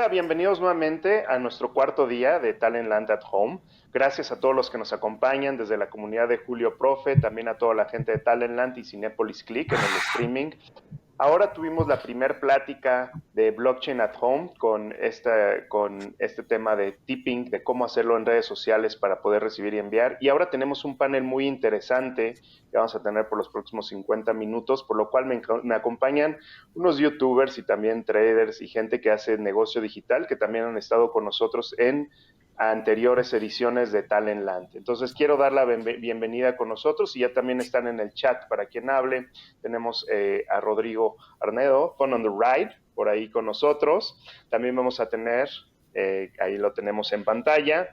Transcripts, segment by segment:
Hola, bienvenidos nuevamente a nuestro cuarto día de Talent Land at Home. Gracias a todos los que nos acompañan desde la comunidad de Julio Profe, también a toda la gente de Talent Land y Cinepolis Click en el streaming. Ahora tuvimos la primer plática de Blockchain at Home con este tema de tipping, de cómo hacerlo en redes sociales para poder recibir y enviar. Y ahora tenemos un panel muy interesante que vamos a tener por los próximos 50 minutos, por lo cual me acompañan unos youtubers y también traders y gente que hace negocio digital que también han estado con nosotros en anteriores ediciones de Talent Land. Entonces quiero dar la bienvenida con nosotros y ya también están en el chat para quien hable. Tenemos a Rodrigo Arnedo, Fun on the Ride, por ahí con nosotros. También vamos a tener, ahí lo tenemos en pantalla,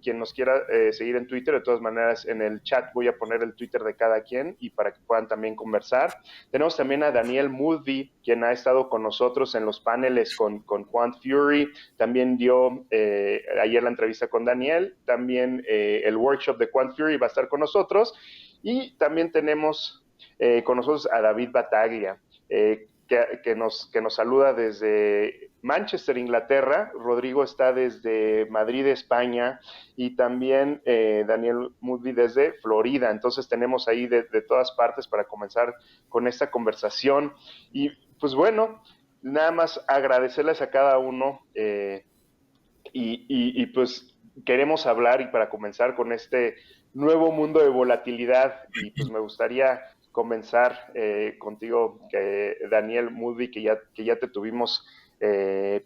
quien nos quiera seguir en Twitter, de todas maneras en el chat voy a poner el Twitter de cada quien y para que puedan también conversar. Tenemos también a Daniel Moody, quien ha estado con nosotros en los paneles con Quant Fury, también dio ayer la entrevista con Daniel, también el workshop de Quant Fury va a estar con nosotros y también tenemos con nosotros a David Bataglia, que nos saluda desde Manchester, Inglaterra. Rodrigo está desde Madrid, España, y también Daniel Moody desde Florida. Entonces tenemos ahí de todas partes para comenzar con esta conversación. Y pues bueno, nada más agradecerles a cada uno pues queremos hablar y para comenzar con este nuevo mundo de volatilidad y pues me gustaría comenzar contigo, Daniel Moody, que ya te tuvimos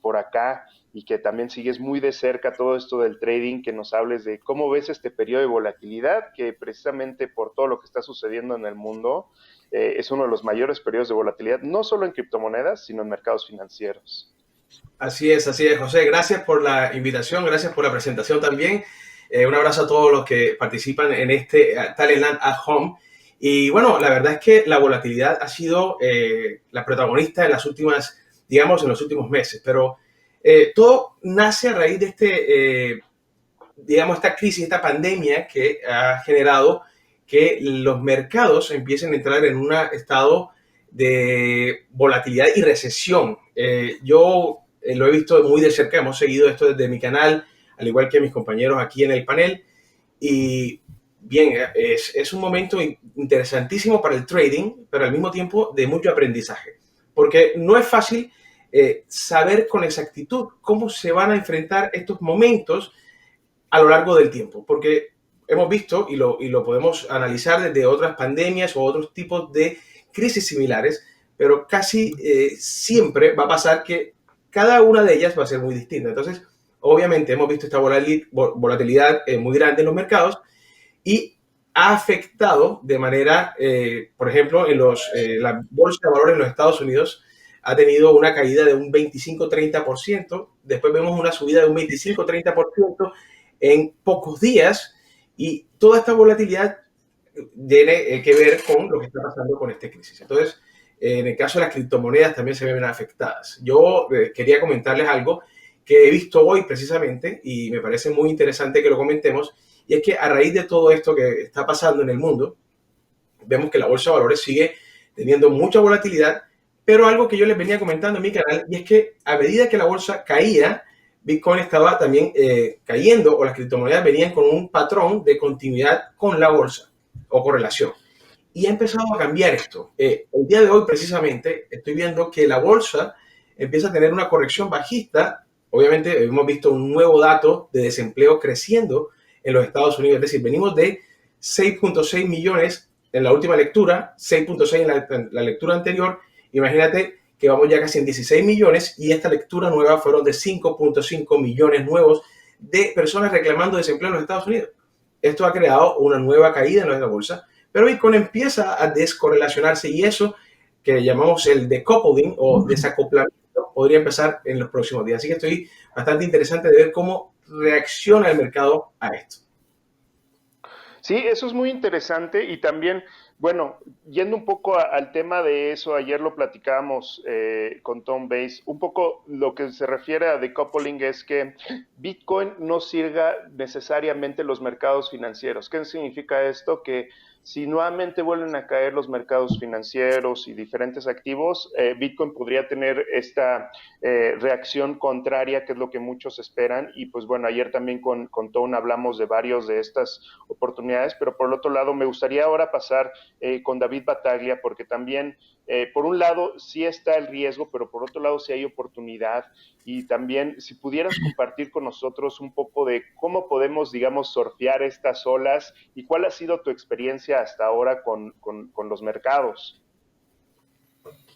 por acá y que también sigues muy de cerca todo esto del trading, que nos hables de cómo ves este periodo de volatilidad, que precisamente por todo lo que está sucediendo en el mundo, es uno de los mayores periodos de volatilidad, no solo en criptomonedas, sino en mercados financieros. Así es, José. Gracias por la invitación, gracias por la presentación también. Un abrazo a todos los que participan en este Talent Land at Home. Y bueno, la verdad es que la volatilidad ha sido la protagonista en las últimas, digamos, en los últimos meses. Pero todo nace a raíz de digamos, esta crisis, esta pandemia que ha generado que los mercados empiecen a entrar en un estado de volatilidad y recesión. Yo lo he visto muy de cerca, hemos seguido esto desde mi canal, al igual que mis compañeros aquí en el panel. Y bien, es un momento interesantísimo para el trading, pero al mismo tiempo de mucho aprendizaje, porque no es fácil saber con exactitud cómo se van a enfrentar estos momentos a lo largo del tiempo, porque hemos visto y lo podemos analizar desde otras pandemias o otros tipos de crisis similares, pero casi siempre va a pasar que cada una de ellas va a ser muy distinta. Entonces, obviamente hemos visto esta volatilidad muy grande en los mercados y ha afectado de manera, por ejemplo, la bolsa de valores en los Estados Unidos ha tenido una caída de un 25-30%, después vemos una subida de un 25-30% en pocos días y toda esta volatilidad tiene que ver con lo que está pasando con esta crisis. Entonces, en el caso de las criptomonedas también se ven afectadas. Yo quería comentarles algo que he visto hoy precisamente y me parece muy interesante que lo comentemos, y es que a raíz de todo esto que está pasando en el mundo, vemos que la bolsa de valores sigue teniendo mucha volatilidad, pero algo que yo les venía comentando en mi canal, y es que a medida que la bolsa caía, Bitcoin estaba también cayendo, o las criptomonedas venían con un patrón de continuidad con la bolsa o correlación. Y ha empezado a cambiar esto. El día de hoy, precisamente, estoy viendo que la bolsa empieza a tener una corrección bajista. Obviamente, hemos visto un nuevo dato de desempleo creciendo en los Estados Unidos. Es decir, venimos de 6.6 millones en la última lectura, 6.6 en la lectura anterior. Imagínate que vamos ya casi en 16 millones y esta lectura nueva fueron de 5.5 millones nuevos de personas reclamando desempleo en los Estados Unidos. Esto ha creado una nueva caída en la bolsa, pero Bitcoin empieza a descorrelacionarse y eso que llamamos el decoupling o desacoplamiento podría empezar en los próximos días. Así que estoy bastante interesante de ver cómo reacciona el mercado a esto. Sí, eso es muy interesante y también, bueno, yendo un poco al tema de eso, ayer lo platicábamos con Tom Bass, un poco lo que se refiere a decoupling es que Bitcoin no sirva necesariamente los mercados financieros. ¿Qué significa esto? Que si nuevamente vuelven a caer los mercados financieros y diferentes activos, Bitcoin podría tener esta reacción contraria, que es lo que muchos esperan. Y pues bueno, ayer también con Tone hablamos de varios de estas oportunidades, pero por el otro lado me gustaría ahora pasar con David Battaglia, porque también por un lado sí está el riesgo, pero por otro lado sí hay oportunidad. Y también si pudieras compartir con nosotros un poco de cómo podemos, digamos, surfear estas olas y cuál ha sido tu experiencia hasta ahora con los mercados.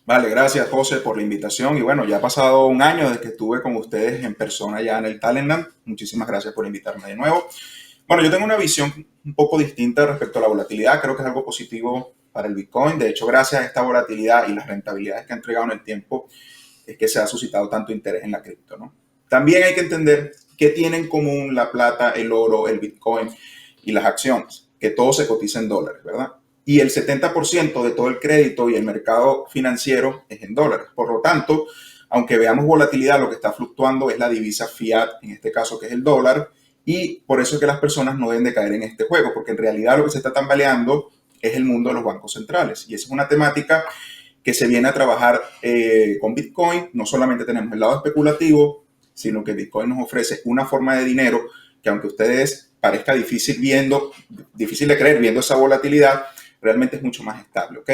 Vale, gracias José por la invitación y bueno, ya ha pasado un año desde que estuve con ustedes en persona ya en el Talentland. Muchísimas gracias por invitarme de nuevo. Bueno, yo tengo una visión un poco distinta respecto a la volatilidad. Creo que es algo positivo para el Bitcoin. De hecho, gracias a esta volatilidad y las rentabilidades que ha entregado en el tiempo, es que se ha suscitado tanto interés en la cripto, ¿no? También hay que entender qué tienen en común la plata, el oro, el Bitcoin y las acciones, que todo se cotiza en dólares, ¿verdad? Y el 70% de todo el crédito y el mercado financiero es en dólares. Por lo tanto, aunque veamos volatilidad, lo que está fluctuando es la divisa fiat, en este caso que es el dólar, y por eso es que las personas no deben de caer en este juego, porque en realidad lo que se está tambaleando es el mundo de los bancos centrales. Y esa es una temática que se viene a trabajar con Bitcoin. No solamente tenemos el lado especulativo, sino que Bitcoin nos ofrece una forma de dinero que, aunque a ustedes parezca difícil de creer viendo esa volatilidad, realmente es mucho más estable, ¿ok?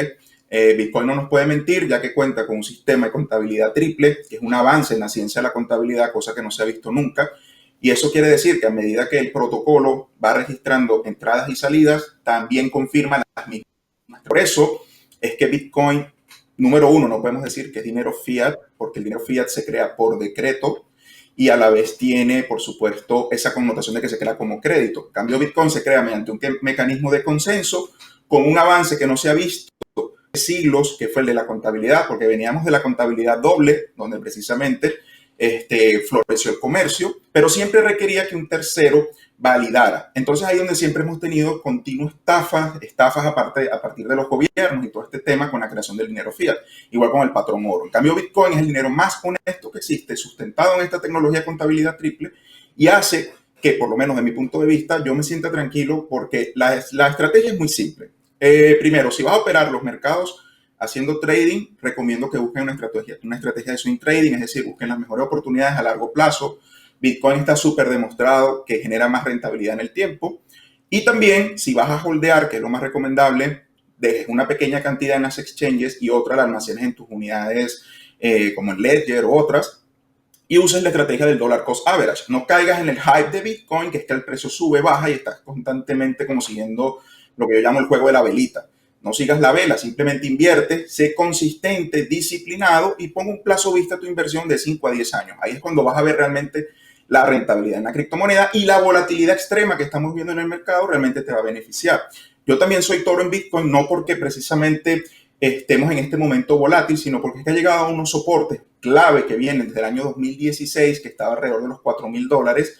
Bitcoin no nos puede mentir, ya que cuenta con un sistema de contabilidad triple, que es un avance en la ciencia de la contabilidad, cosa que no se ha visto nunca. Y eso quiere decir que a medida que el protocolo va registrando entradas y salidas, también confirma las mismas. Por eso es que Bitcoin, número uno, no podemos decir que es dinero fiat, porque el dinero fiat se crea por decreto y a la vez tiene, por supuesto, esa connotación de que se crea como crédito. En cambio, Bitcoin se crea mediante un mecanismo de consenso con un avance que no se ha visto siglos, que fue el de la contabilidad, porque veníamos de la contabilidad doble, donde precisamente floreció el comercio, pero siempre requería que un tercero validara. Entonces ahí donde siempre hemos tenido continuas estafas a partir de los gobiernos y todo este tema con la creación del dinero fiat, igual con el patrón oro. En cambio, Bitcoin es el dinero más honesto que existe, sustentado en esta tecnología de contabilidad triple, y hace que, por lo menos de mi punto de vista, yo me sienta tranquilo porque la estrategia es muy simple. Primero, si vas a operar los mercados haciendo trading, recomiendo que busquen una estrategia de swing trading, es decir, busquen las mejores oportunidades a largo plazo. Bitcoin está súper demostrado que genera más rentabilidad en el tiempo. Y también, si vas a holdear, que es lo más recomendable, dejes una pequeña cantidad en las exchanges y otra la almacenes en tus unidades como en Ledger u otras, y uses la estrategia del dollar cost average. No caigas en el hype de Bitcoin, que es que el precio sube, baja y estás constantemente como siguiendo lo que yo llamo el juego de la velita. No sigas la vela, simplemente invierte, sé consistente, disciplinado y pon un plazo vista a tu inversión de 5 a 10 años. Ahí es cuando vas a ver realmente la rentabilidad en la criptomoneda, y la volatilidad extrema que estamos viendo en el mercado realmente te va a beneficiar. Yo también soy toro en Bitcoin, no porque precisamente estemos en este momento volátil, sino porque es que ha llegado a unos soportes clave que vienen desde el año 2016, que estaba alrededor de los $4,000.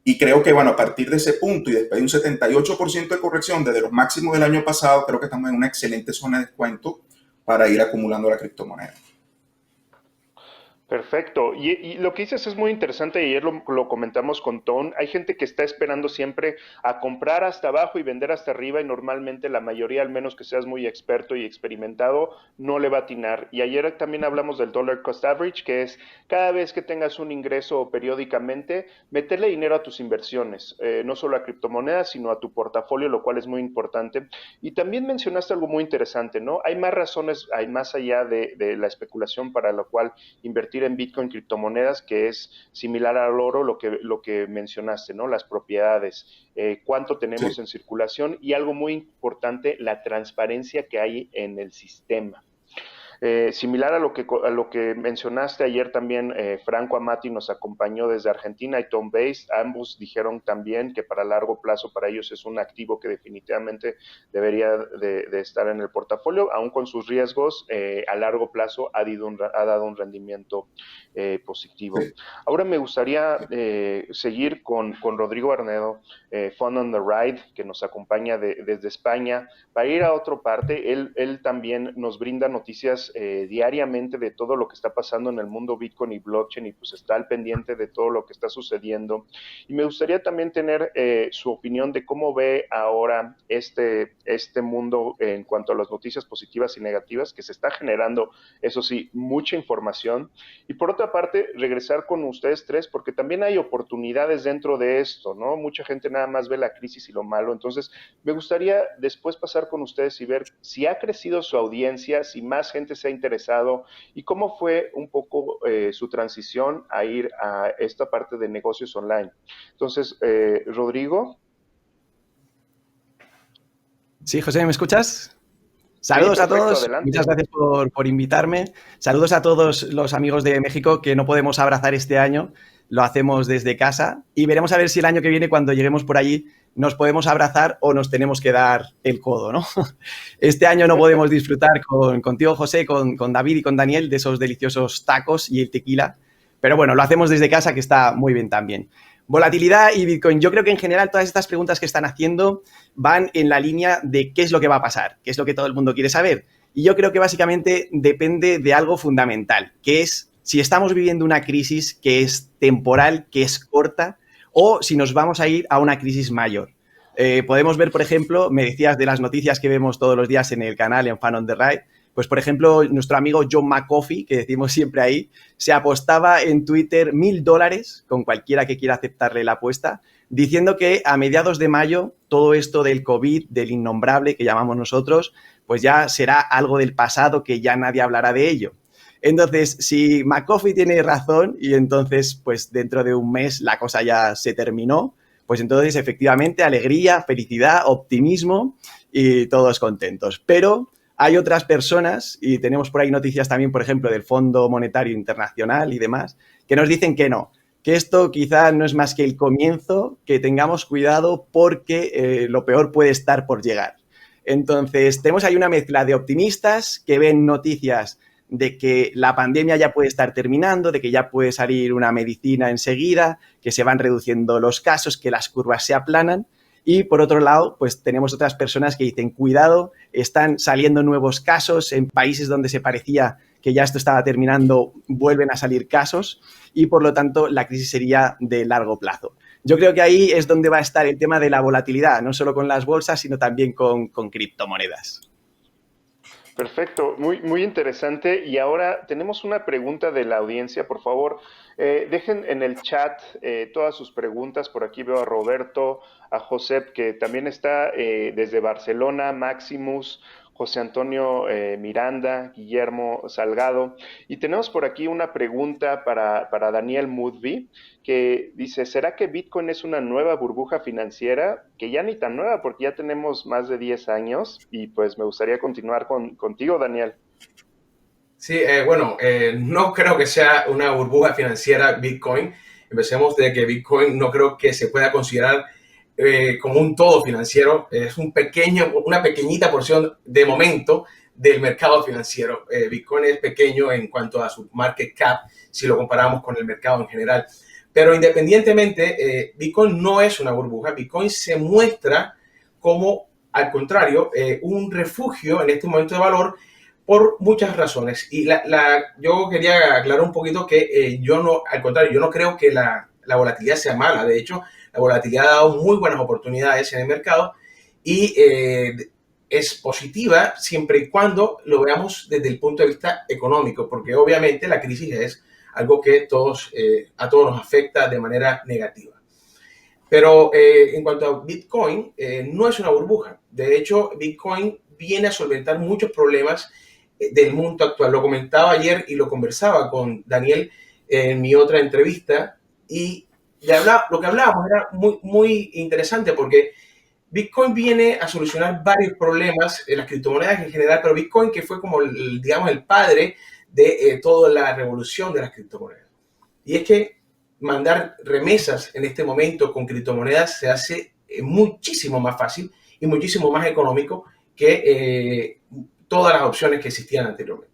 Y creo que, bueno, a partir de ese punto y después de un 78% de corrección desde los máximos del año pasado, creo que estamos en una excelente zona de descuento para ir acumulando la criptomoneda. Perfecto. Y lo que dices es muy interesante, y ayer lo comentamos con Tone. Hay gente que está esperando siempre a comprar hasta abajo y vender hasta arriba, y normalmente la mayoría, al menos que seas muy experto y experimentado, no le va a atinar. Y ayer también hablamos del dollar cost average, que es cada vez que tengas un ingreso periódicamente, meterle dinero a tus inversiones, no solo a criptomonedas, sino a tu portafolio, lo cual es muy importante. Y también mencionaste algo muy interesante, ¿no? Hay más razones, hay más allá de la especulación para lo cual invertir en Bitcoin, criptomonedas, que es similar al oro, lo que mencionaste, ¿no? Las propiedades, cuánto tenemos Sí. en circulación, y algo muy importante, la transparencia que hay en el sistema. Similar a lo que mencionaste ayer también, Franco Amati nos acompañó desde Argentina, y Tom Base, ambos dijeron también que para largo plazo para ellos es un activo que definitivamente debería de estar en el portafolio, aún con sus riesgos, a largo plazo ha dado un rendimiento positivo. Sí. Ahora me gustaría seguir con Rodrigo Arnedo, Fun on the Ride, que nos acompaña desde España, para ir a otra parte. Él también nos brinda noticias noticias diariamente de todo lo que está pasando en el mundo Bitcoin y blockchain y pues está al pendiente de todo lo que está sucediendo. Y me gustaría también tener su opinión de cómo ve ahora este mundo en cuanto a las noticias positivas y negativas, que se está generando, eso sí, mucha información. Y por otra parte, regresar con ustedes tres, porque también hay oportunidades dentro de esto, ¿no? Mucha gente nada más ve la crisis y lo malo. Entonces, me gustaría después pasar con ustedes y ver si ha crecido su audiencia, si más gente se ha interesado y cómo fue un poco su transición a ir a esta parte de negocios online. Entonces, Rodrigo. Sí, José, ¿me escuchas? Sí, Saludos perfecto, a todos, adelante. muchas gracias por invitarme. Saludos a todos los amigos de México que no podemos abrazar este año, lo hacemos desde casa y veremos a ver si el año que viene, cuando lleguemos por allí, nos podemos abrazar o nos tenemos que dar el codo, ¿no? Este año no podemos disfrutar contigo, José, con David y con Daniel de esos deliciosos tacos y el tequila, pero bueno, lo hacemos desde casa, que está muy bien también. Volatilidad y Bitcoin. Yo creo que en general todas estas preguntas que están haciendo van en la línea de qué es lo que va a pasar, qué es lo que todo el mundo quiere saber. Y yo creo que básicamente depende de algo fundamental, que es si estamos viviendo una crisis que es temporal, que es corta, o si nos vamos a ir a una crisis mayor. Podemos ver, por ejemplo, me decías de las noticias que vemos todos los días en el canal, en Fan on the Ride, pues, por ejemplo, nuestro amigo John McAfee, que decimos siempre ahí, se apostaba en Twitter $1.000 con cualquiera que quiera aceptarle la apuesta, diciendo que a mediados de mayo todo esto del COVID, del innombrable que llamamos nosotros, pues ya será algo del pasado, que ya nadie hablará de ello. Entonces, si McAfee tiene razón y entonces, pues dentro de un mes la cosa ya se terminó, pues entonces efectivamente alegría, felicidad, optimismo y todos contentos. Pero hay otras personas, y tenemos por ahí noticias también, por ejemplo, del Fondo Monetario Internacional y demás, que nos dicen que no, que esto quizá no es más que el comienzo, que tengamos cuidado porque lo peor puede estar por llegar. Entonces, tenemos ahí una mezcla de optimistas que ven noticias de que la pandemia ya puede estar terminando, de que ya puede salir una medicina enseguida, que se van reduciendo los casos, que las curvas se aplanan. Y por otro lado, pues tenemos otras personas que dicen, cuidado, están saliendo nuevos casos en países donde se parecía que ya esto estaba terminando, vuelven a salir casos y por lo tanto la crisis sería de largo plazo. Yo creo que ahí es donde va a estar el tema de la volatilidad, no solo con las bolsas, sino también con criptomonedas. Perfecto, muy interesante. Y ahora tenemos una pregunta de la audiencia, por favor. Dejen en el chat todas sus preguntas. Por aquí veo a Roberto, a Josep, que también está desde Barcelona, Maximus, José Antonio Miranda, Guillermo Salgado. Y tenemos por aquí una pregunta para Daniel Mudby, que dice, ¿será que Bitcoin es una nueva burbuja financiera? Que ya ni tan nueva, porque ya tenemos más de 10 años. Y pues me gustaría continuar contigo, Daniel. Sí, no creo que sea una burbuja financiera Bitcoin. Empecemos de que Bitcoin no creo que se pueda considerar como un todo financiero. Es una pequeñita porción de momento del mercado financiero. Bitcoin es pequeño en cuanto a su market cap si lo comparamos con el mercado en general. Pero independientemente, Bitcoin no es una burbuja. Bitcoin se muestra como, al contrario, un refugio en este momento de valor por muchas razones. Y yo quería aclarar un poquito que al contrario, yo no creo que la volatilidad sea mala. De hecho, la volatilidad ha dado muy buenas oportunidades en el mercado y es positiva siempre y cuando lo veamos desde el punto de vista económico, porque obviamente la crisis es algo que a todos nos afecta de manera negativa. Pero en cuanto a Bitcoin, no es una burbuja. De hecho, Bitcoin viene a solventar muchos problemas del mundo actual. Lo comentaba ayer y lo conversaba con Daniel en mi otra entrevista y lo que hablábamos era muy interesante porque Bitcoin viene a solucionar varios problemas en las criptomonedas en general, pero Bitcoin que fue como, digamos, el padre de toda la revolución de las criptomonedas. Y es que mandar remesas en este momento con criptomonedas se hace muchísimo más fácil y muchísimo más económico que todas las opciones que existían anteriormente.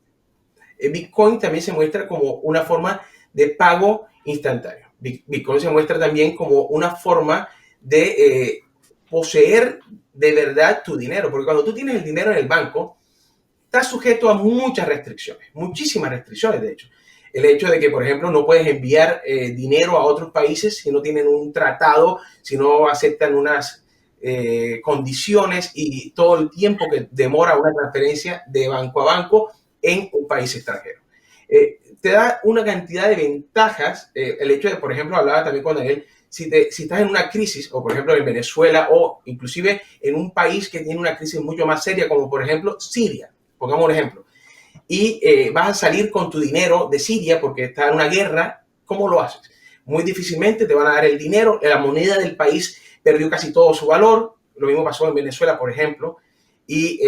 Bitcoin también se muestra como una forma de pago instantáneo. Bitcoin se muestra también como una forma de poseer de verdad tu dinero, porque cuando tú tienes el dinero en el banco, está sujeto a muchas restricciones, muchísimas restricciones, de hecho. El hecho de que, por ejemplo, no puedes enviar dinero a otros países si no tienen un tratado, si no aceptan unas condiciones y todo el tiempo que demora una transferencia de banco a banco en un país extranjero. Te da una cantidad de ventajas. El hecho de, por ejemplo, hablaba también con Daniel, si estás en una crisis, o por ejemplo en Venezuela, o inclusive en un país que tiene una crisis mucho más seria, como por ejemplo Siria, pongamos un ejemplo, y vas a salir con tu dinero de Siria porque está en una guerra, ¿cómo lo haces? Muy difícilmente te van a dar el dinero, la moneda del país perdió casi todo su valor, lo mismo pasó en Venezuela, por ejemplo, y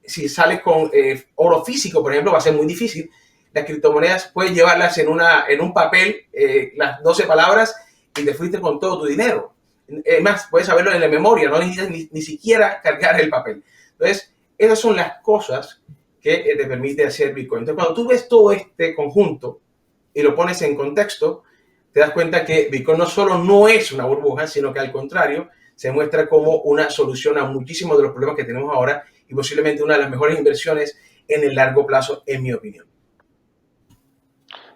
si sales con oro físico, por ejemplo, va a ser muy difícil. Las criptomonedas puedes llevarlas en un papel, las 12 palabras, y te fuiste con todo tu dinero. Es más, puedes saberlo en la memoria, no necesitas ni siquiera cargar el papel. Entonces, esas son las cosas que te permite hacer Bitcoin. Entonces, cuando tú ves todo este conjunto y lo pones en contexto, te das cuenta que Bitcoin no solo no es una burbuja, sino que al contrario, se muestra como una solución a muchísimos de los problemas que tenemos ahora y posiblemente una de las mejores inversiones en el largo plazo, en mi opinión.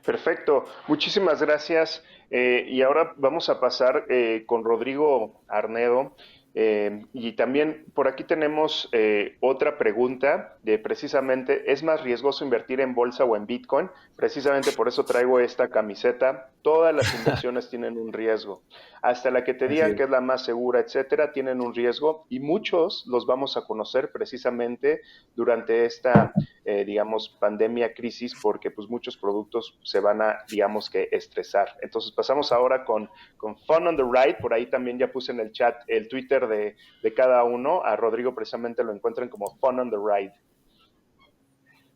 Perfecto, muchísimas gracias. Y ahora vamos a pasar con Rodrigo Arnedo. Y también por aquí tenemos otra pregunta de precisamente, ¿es más riesgoso invertir en bolsa o en Bitcoin? Precisamente por eso traigo esta camiseta. Todas las inversiones tienen un riesgo. Hasta la que te digan que es la más segura, etcétera, tienen un riesgo y muchos los vamos a conocer precisamente durante esta, digamos, pandemia, crisis, porque pues muchos productos se van a, digamos que, estresar. Entonces pasamos ahora con Fun on the Ride. Por ahí también ya puse en el chat el Twitter de cada uno. A Rodrigo precisamente lo encuentran como Fun on the Ride.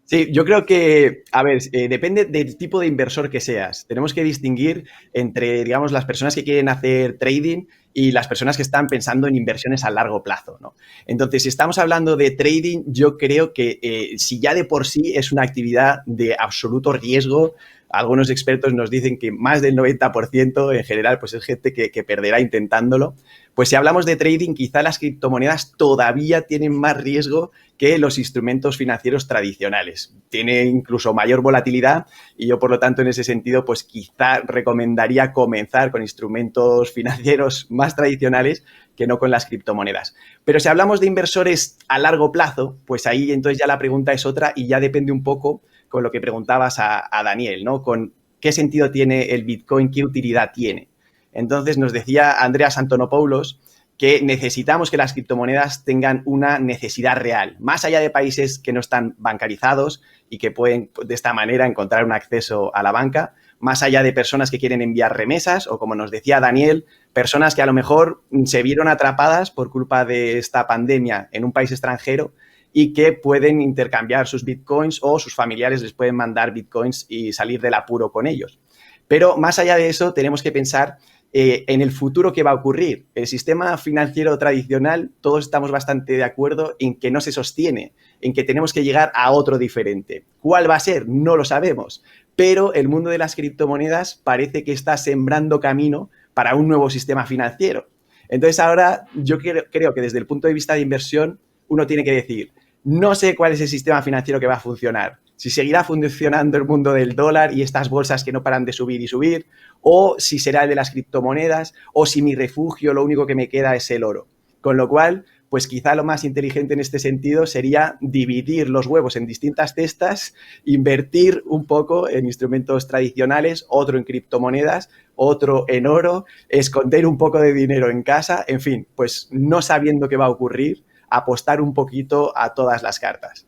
Sí, yo creo que, a ver, depende del tipo de inversor que seas. Tenemos que distinguir entre, digamos, las personas que quieren hacer trading y las personas que están pensando en inversiones a largo plazo, ¿no? Entonces, si estamos hablando de trading, yo creo que si ya de por sí es una actividad de absoluto riesgo, algunos expertos nos dicen que más del 90% en general pues es gente que perderá intentándolo. Pues si hablamos de trading, quizá las criptomonedas todavía tienen más riesgo que los instrumentos financieros tradicionales. Tiene incluso mayor volatilidad y yo, por lo tanto, en ese sentido, pues quizá recomendaría comenzar con instrumentos financieros más tradicionales que no con las criptomonedas. Pero si hablamos de inversores a largo plazo, pues ahí entonces ya la pregunta es otra y ya depende un poco con lo que preguntabas a Daniel, ¿no? Con qué sentido tiene el Bitcoin, qué utilidad tiene. Entonces nos decía Andreas Antonopoulos que necesitamos que las criptomonedas tengan una necesidad real, más allá de países que no están bancarizados y que pueden de esta manera encontrar un acceso a la banca, más allá de personas que quieren enviar remesas o, como nos decía Daniel, personas que a lo mejor se vieron atrapadas por culpa de esta pandemia en un país extranjero y que pueden intercambiar sus bitcoins o sus familiares les pueden mandar bitcoins y salir del apuro con ellos. Pero más allá de eso, tenemos que pensar en el futuro que va a ocurrir. El sistema financiero tradicional, todos estamos bastante de acuerdo en que no se sostiene, en que tenemos que llegar a otro diferente. ¿Cuál va a ser? No lo sabemos. Pero el mundo de las criptomonedas parece que está sembrando camino para un nuevo sistema financiero. Entonces ahora yo creo que desde el punto de vista de inversión uno tiene que decir, no sé cuál es el sistema financiero que va a funcionar. Si seguirá funcionando el mundo del dólar y estas bolsas que no paran de subir y subir, o si será el de las criptomonedas, o si mi refugio lo único que me queda es el oro. Con lo cual, pues quizá lo más inteligente en este sentido sería dividir los huevos en distintas cestas, invertir un poco en instrumentos tradicionales, otro en criptomonedas, otro en oro, esconder un poco de dinero en casa, en fin, pues no sabiendo qué va a ocurrir, apostar un poquito a todas las cartas.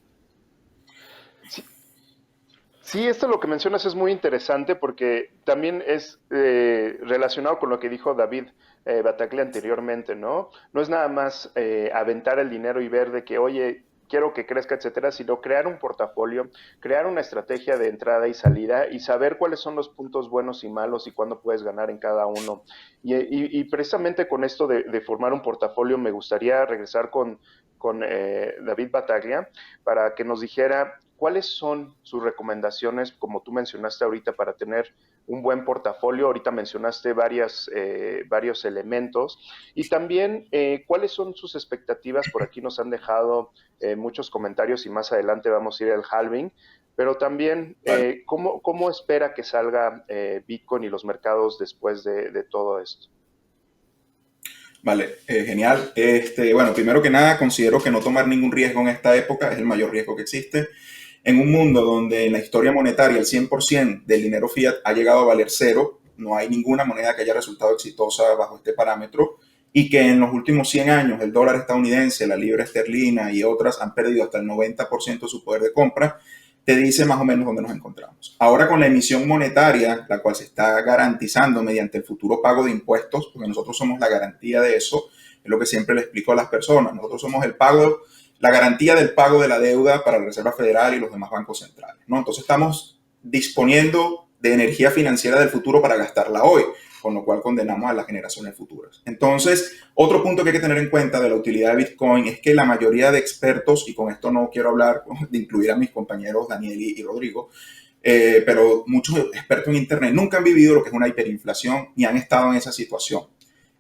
Sí, esto lo que mencionas es muy interesante porque también es relacionado con lo que dijo David Bataglia anteriormente, ¿no? No es nada más aventar el dinero y ver de que, oye, quiero que crezca, etcétera, sino crear un portafolio, crear una estrategia de entrada y salida y saber cuáles son los puntos buenos y malos y cuándo puedes ganar en cada uno. Y precisamente con esto de formar un portafolio me gustaría regresar con David Bataglia para que nos dijera ¿cuáles son sus recomendaciones, como tú mencionaste ahorita, para tener un buen portafolio? Ahorita mencionaste varios elementos. Y también, ¿cuáles son sus expectativas? Por aquí nos han dejado muchos comentarios y más adelante vamos a ir al halving. Pero también, Vale. ¿cómo espera que salga Bitcoin y los mercados después de todo esto? Vale, genial. Bueno, primero que nada, considero que no tomar ningún riesgo en esta época es el mayor riesgo que existe. En un mundo donde en la historia monetaria el 100% del dinero fiat ha llegado a valer cero, no hay ninguna moneda que haya resultado exitosa bajo este parámetro, y que en los últimos 100 años el dólar estadounidense, la libra esterlina y otras han perdido hasta el 90% de su poder de compra, te dice más o menos dónde nos encontramos. Ahora, con la emisión monetaria, la cual se está garantizando mediante el futuro pago de impuestos, porque nosotros somos la garantía de eso, es lo que siempre le explico a las personas. Nosotros somos la garantía del pago de la deuda para la Reserva Federal y los demás bancos centrales, ¿no? Entonces estamos disponiendo de energía financiera del futuro para gastarla hoy, con lo cual condenamos a las generaciones futuras. Entonces, otro punto que hay que tener en cuenta de la utilidad de Bitcoin es que la mayoría de expertos, y con esto no quiero hablar de incluir a mis compañeros Daniel y Rodrigo, pero muchos expertos en Internet nunca han vivido lo que es una hiperinflación ni han estado en esa situación.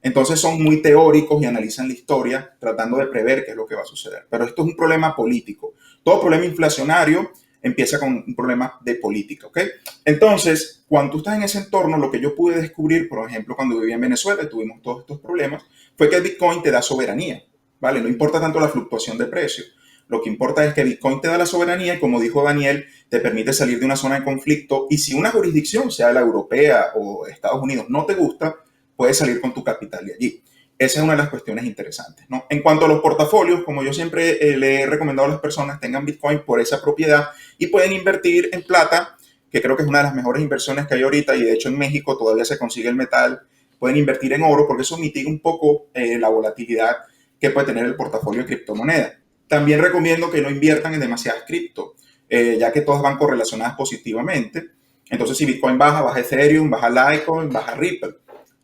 Entonces son muy teóricos y analizan la historia tratando de prever qué es lo que va a suceder. Pero esto es un problema político. Todo problema inflacionario empieza con un problema de política, ¿ok? Entonces, cuando tú estás en ese entorno, lo que yo pude descubrir, por ejemplo, cuando vivía en Venezuela y tuvimos todos estos problemas, fue que el Bitcoin te da soberanía, ¿vale? No importa tanto la fluctuación de precios. Lo que importa es que Bitcoin te da la soberanía y, como dijo Daniel, te permite salir de una zona de conflicto, y si una jurisdicción, sea la europea o Estados Unidos, no te gusta, puedes salir con tu capital de allí. Esa es una de las cuestiones interesantes, ¿no? En cuanto a los portafolios, como yo siempre le he recomendado a las personas, tengan Bitcoin por esa propiedad y pueden invertir en plata, que creo que es una de las mejores inversiones que hay ahorita, y de hecho en México todavía se consigue el metal. Pueden invertir en oro porque eso mitiga un poco la volatilidad que puede tener el portafolio de criptomonedas. También recomiendo que no inviertan en demasiadas cripto, ya que todas van correlacionadas positivamente. Entonces, si Bitcoin baja, baja Ethereum, baja Litecoin, baja Ripple.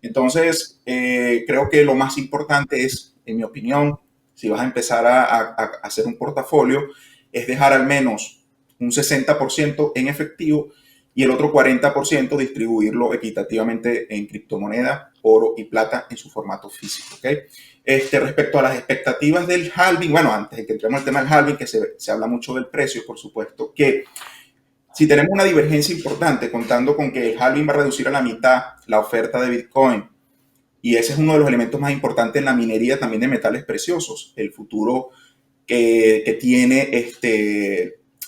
Entonces, creo que lo más importante es, en mi opinión, si vas a empezar a hacer un portafolio, es dejar al menos un 60% en efectivo y el otro 40% distribuirlo equitativamente en criptomonedas, oro y plata en su formato físico, ¿ok? Respecto a las expectativas del halving, bueno, antes de que entremos al tema del halving, que se habla mucho del precio, por supuesto, que si tenemos una divergencia importante, contando con que el halving va a reducir a la mitad la oferta de Bitcoin, y ese es uno de los elementos más importantes en la minería también de metales preciosos. El futuro que tiene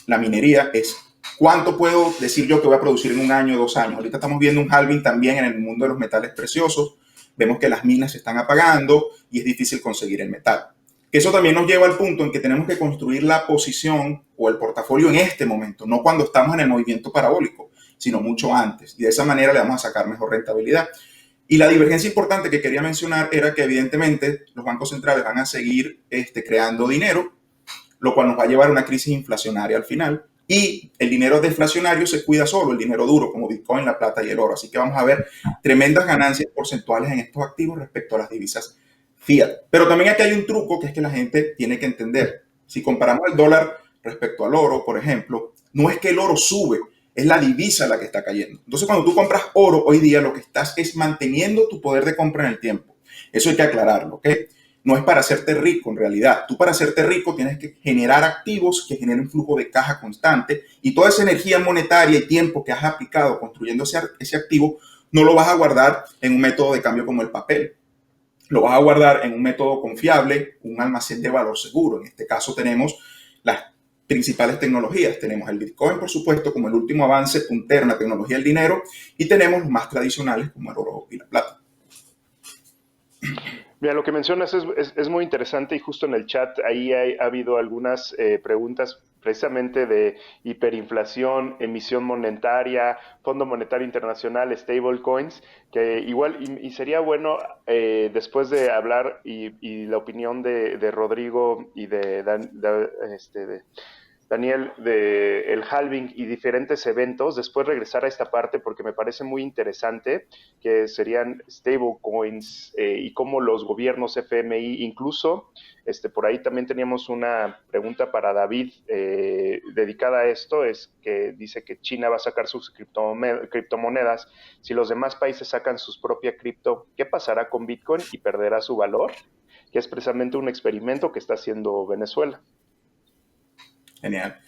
la minería es cuánto puedo decir yo que voy a producir en un año o 2 años. Ahorita estamos viendo un halving también en el mundo de los metales preciosos. Vemos que las minas se están apagando y es difícil conseguir el metal. Eso también nos lleva al punto en que tenemos que construir la posición o el portafolio en este momento, no cuando estamos en el movimiento parabólico, sino mucho antes. Y de esa manera le vamos a sacar mejor rentabilidad. Y la divergencia importante que quería mencionar era que evidentemente los bancos centrales van a seguir creando dinero, lo cual nos va a llevar a una crisis inflacionaria al final. Y el dinero deflacionario se cuida solo, el dinero duro, como Bitcoin, la plata y el oro. Así que vamos a ver tremendas ganancias porcentuales en estos activos respecto a las divisas fiat. Pero también aquí hay un truco que es que la gente tiene que entender. Si comparamos el dólar respecto al oro, por ejemplo, no es que el oro sube, es la divisa la que está cayendo. Entonces, cuando tú compras oro hoy día, lo que estás es manteniendo tu poder de compra en el tiempo. Eso hay que aclararlo, ¿ok? No es para hacerte rico en realidad. Tú, para hacerte rico, tienes que generar activos que generen un flujo de caja constante, y toda esa energía monetaria y tiempo que has aplicado construyendo ese activo no lo vas a guardar en un método de cambio como el papel. Lo vas a guardar en un método confiable, un almacén de valor seguro. En este caso tenemos las principales tecnologías. Tenemos el Bitcoin, por supuesto, como el último avance puntero en la tecnología del dinero, y tenemos los más tradicionales como el oro y la plata. Mira, lo que mencionas es muy interesante, y justo en el chat ahí ha habido algunas preguntas precisamente de hiperinflación, emisión monetaria, Fondo Monetario Internacional, stablecoins, que igual, y sería bueno después de hablar y la opinión de Rodrigo y de Daniel, de el halving y diferentes eventos, después regresar a esta parte porque me parece muy interesante, que serían stablecoins y cómo los gobiernos FMI, incluso, por ahí también teníamos una pregunta para David dedicada a esto, es que dice que China va a sacar sus criptomonedas. Si los demás países sacan sus propias cripto, ¿qué pasará con Bitcoin y perderá su valor? Que es precisamente un experimento que está haciendo Venezuela. Genial.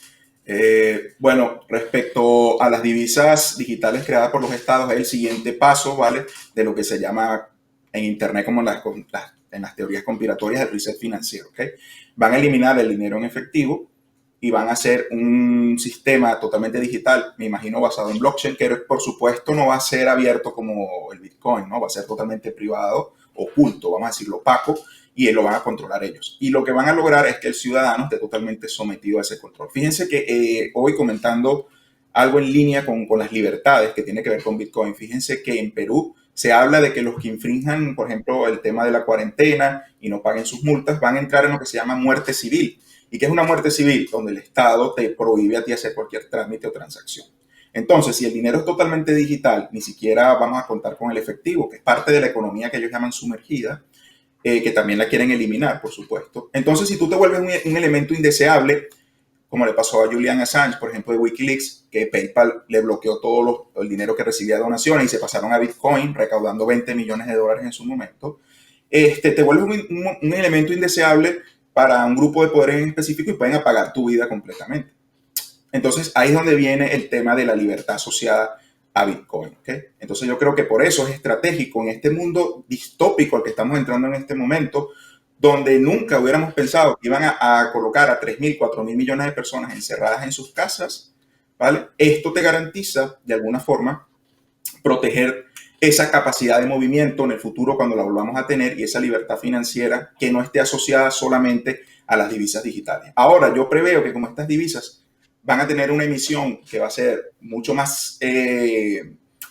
Bueno, respecto a las divisas digitales creadas por los estados, es el siguiente paso, ¿vale? De lo que se llama en Internet como en las teorías conspiratorias del reset financiero, ¿ok? Van a eliminar el dinero en efectivo y van a hacer un sistema totalmente digital, me imagino basado en blockchain, que por supuesto no va a ser abierto como el Bitcoin, ¿no? Va a ser totalmente privado, oculto, vamos a decirlo, opaco, y lo van a controlar ellos. Y lo que van a lograr es que el ciudadano esté totalmente sometido a ese control. Fíjense que hoy comentando algo en línea con las libertades que tiene que ver con Bitcoin, fíjense que en Perú se habla de que los que infrinjan, por ejemplo, el tema de la cuarentena y no paguen sus multas, van a entrar en lo que se llama muerte civil. ¿Y qué es una muerte civil? Donde el Estado te prohíbe a ti hacer cualquier trámite o transacción. Entonces, si el dinero es totalmente digital, ni siquiera vamos a contar con el efectivo, que es parte de la economía que ellos llaman sumergida, que también la quieren eliminar, por supuesto. Entonces, si tú te vuelves un elemento indeseable, como le pasó a Julian Assange, por ejemplo, de Wikileaks, que PayPal le bloqueó todo el dinero que recibía de donaciones y se pasaron a Bitcoin, recaudando $20 millones en su momento, te vuelves un elemento indeseable para un grupo de poderes en específico y pueden apagar tu vida completamente. Entonces, ahí es donde viene el tema de la libertad asociada a Bitcoin, ¿ok? Entonces yo creo que por eso es estratégico en este mundo distópico al que estamos entrando en este momento, donde nunca hubiéramos pensado que iban a colocar a 3.000, 4.000 millones de personas encerradas en sus casas, ¿vale? Esto te garantiza, de alguna forma, proteger esa capacidad de movimiento en el futuro cuando la volvamos a tener y esa libertad financiera que no esté asociada solamente a las divisas digitales. Ahora, yo preveo que como estas divisas van a tener una emisión que va a ser mucho más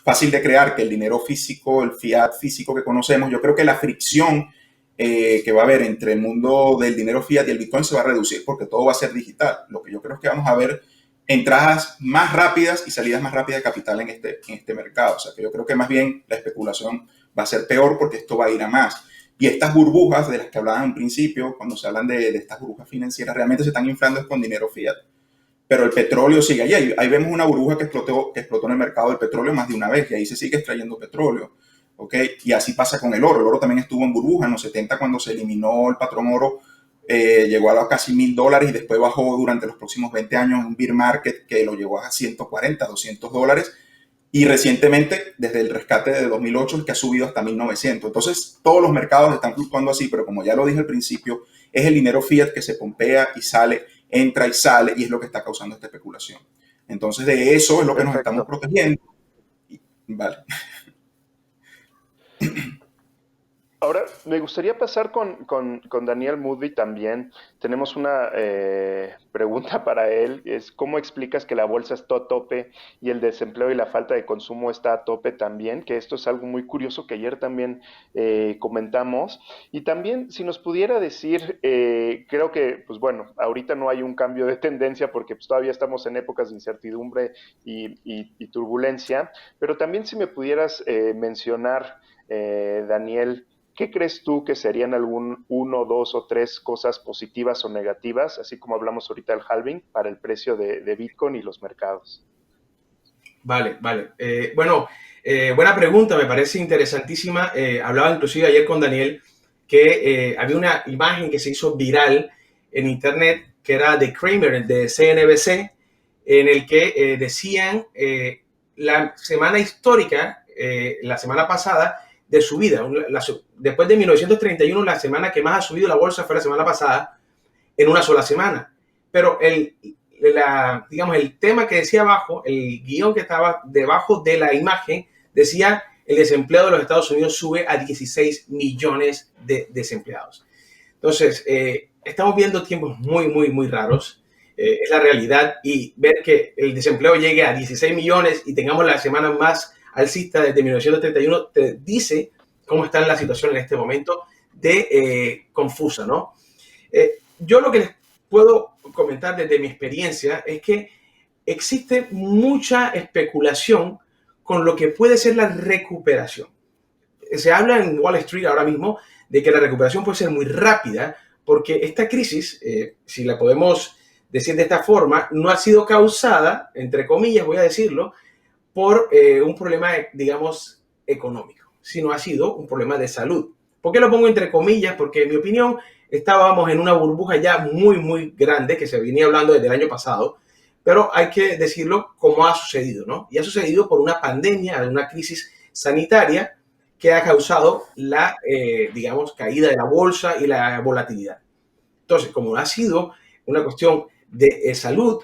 fácil de crear que el dinero físico, el fiat físico que conocemos. Yo creo que la fricción que va a haber entre el mundo del dinero fiat y el Bitcoin se va a reducir porque todo va a ser digital. Lo que yo creo es que vamos a ver entradas más rápidas y salidas más rápidas de capital en este mercado. O sea, que yo creo que más bien la especulación va a ser peor porque esto va a ir a más. Y estas burbujas de las que hablaban en un principio, cuando se hablan de estas burbujas financieras, realmente se están inflando con dinero fiat. Pero el petróleo sigue allí. Ahí vemos una burbuja que explotó en el mercado del petróleo más de una vez y ahí se sigue extrayendo petróleo. ¿Okay? Y así pasa con el oro. El oro también estuvo en burbuja en los 70 cuando se eliminó el patrón oro. Llegó a casi $1.000 y después bajó durante los próximos 20 años en un bear market que lo llevó a 140, $200. Y recientemente, desde el rescate de 2008, que ha subido hasta 1.900. Entonces, todos los mercados están fluctuando así, pero como ya lo dije al principio, es el dinero fiat que se pompea y sale, entra y sale, y es lo que está causando esta especulación. Entonces, de eso es lo que nos estamos protegiendo. Vale. Ahora, me gustaría pasar con Daniel Moodley también. Tenemos una pregunta para él. Es ¿cómo explicas que la bolsa está a tope y el desempleo y la falta de consumo está a tope también? Que esto es algo muy curioso que ayer también comentamos. Y también, si nos pudiera decir, creo que, pues bueno, ahorita no hay un cambio de tendencia porque pues, todavía estamos en épocas de incertidumbre y turbulencia. Pero también si me pudieras mencionar, Daniel, ¿qué crees tú que serían algún 1, 2 o 3 cosas positivas o negativas, así como hablamos ahorita del halving, para el precio de Bitcoin y los mercados? Vale. Buena pregunta, me parece interesantísima. Hablaba inclusive ayer con Daniel que había una imagen que se hizo viral en internet que era de Cramer, de CNBC, en el que decían la semana histórica, la semana pasada, de subida. Después de 1931, la semana que más ha subido la bolsa fue la semana pasada, en una sola semana. Pero el tema que decía abajo, el guión que estaba debajo de la imagen, decía el desempleo de los Estados Unidos sube a 16 millones de desempleados. Entonces, estamos viendo tiempos muy, muy, muy raros. Es la realidad. Y ver que el desempleo llegue a 16 millones y tengamos la semana más alcista desde 1931 te dice cómo está la situación en este momento de confusa, ¿no? Yo lo que puedo comentar desde mi experiencia es que existe mucha especulación con lo que puede ser la recuperación. Se habla en Wall Street ahora mismo de que la recuperación puede ser muy rápida porque esta crisis, si la podemos decir de esta forma, no ha sido causada, entre comillas voy a decirlo, por un problema, digamos, económico, sino ha sido un problema de salud. ¿Por qué lo pongo entre comillas? Porque en mi opinión estábamos en una burbuja ya muy, muy grande que se venía hablando desde el año pasado, pero hay que decirlo como ha sucedido, ¿no? Y ha sucedido por una pandemia, una crisis sanitaria que ha causado la, digamos, caída de la bolsa y la volatilidad. Entonces, como ha sido una cuestión de salud,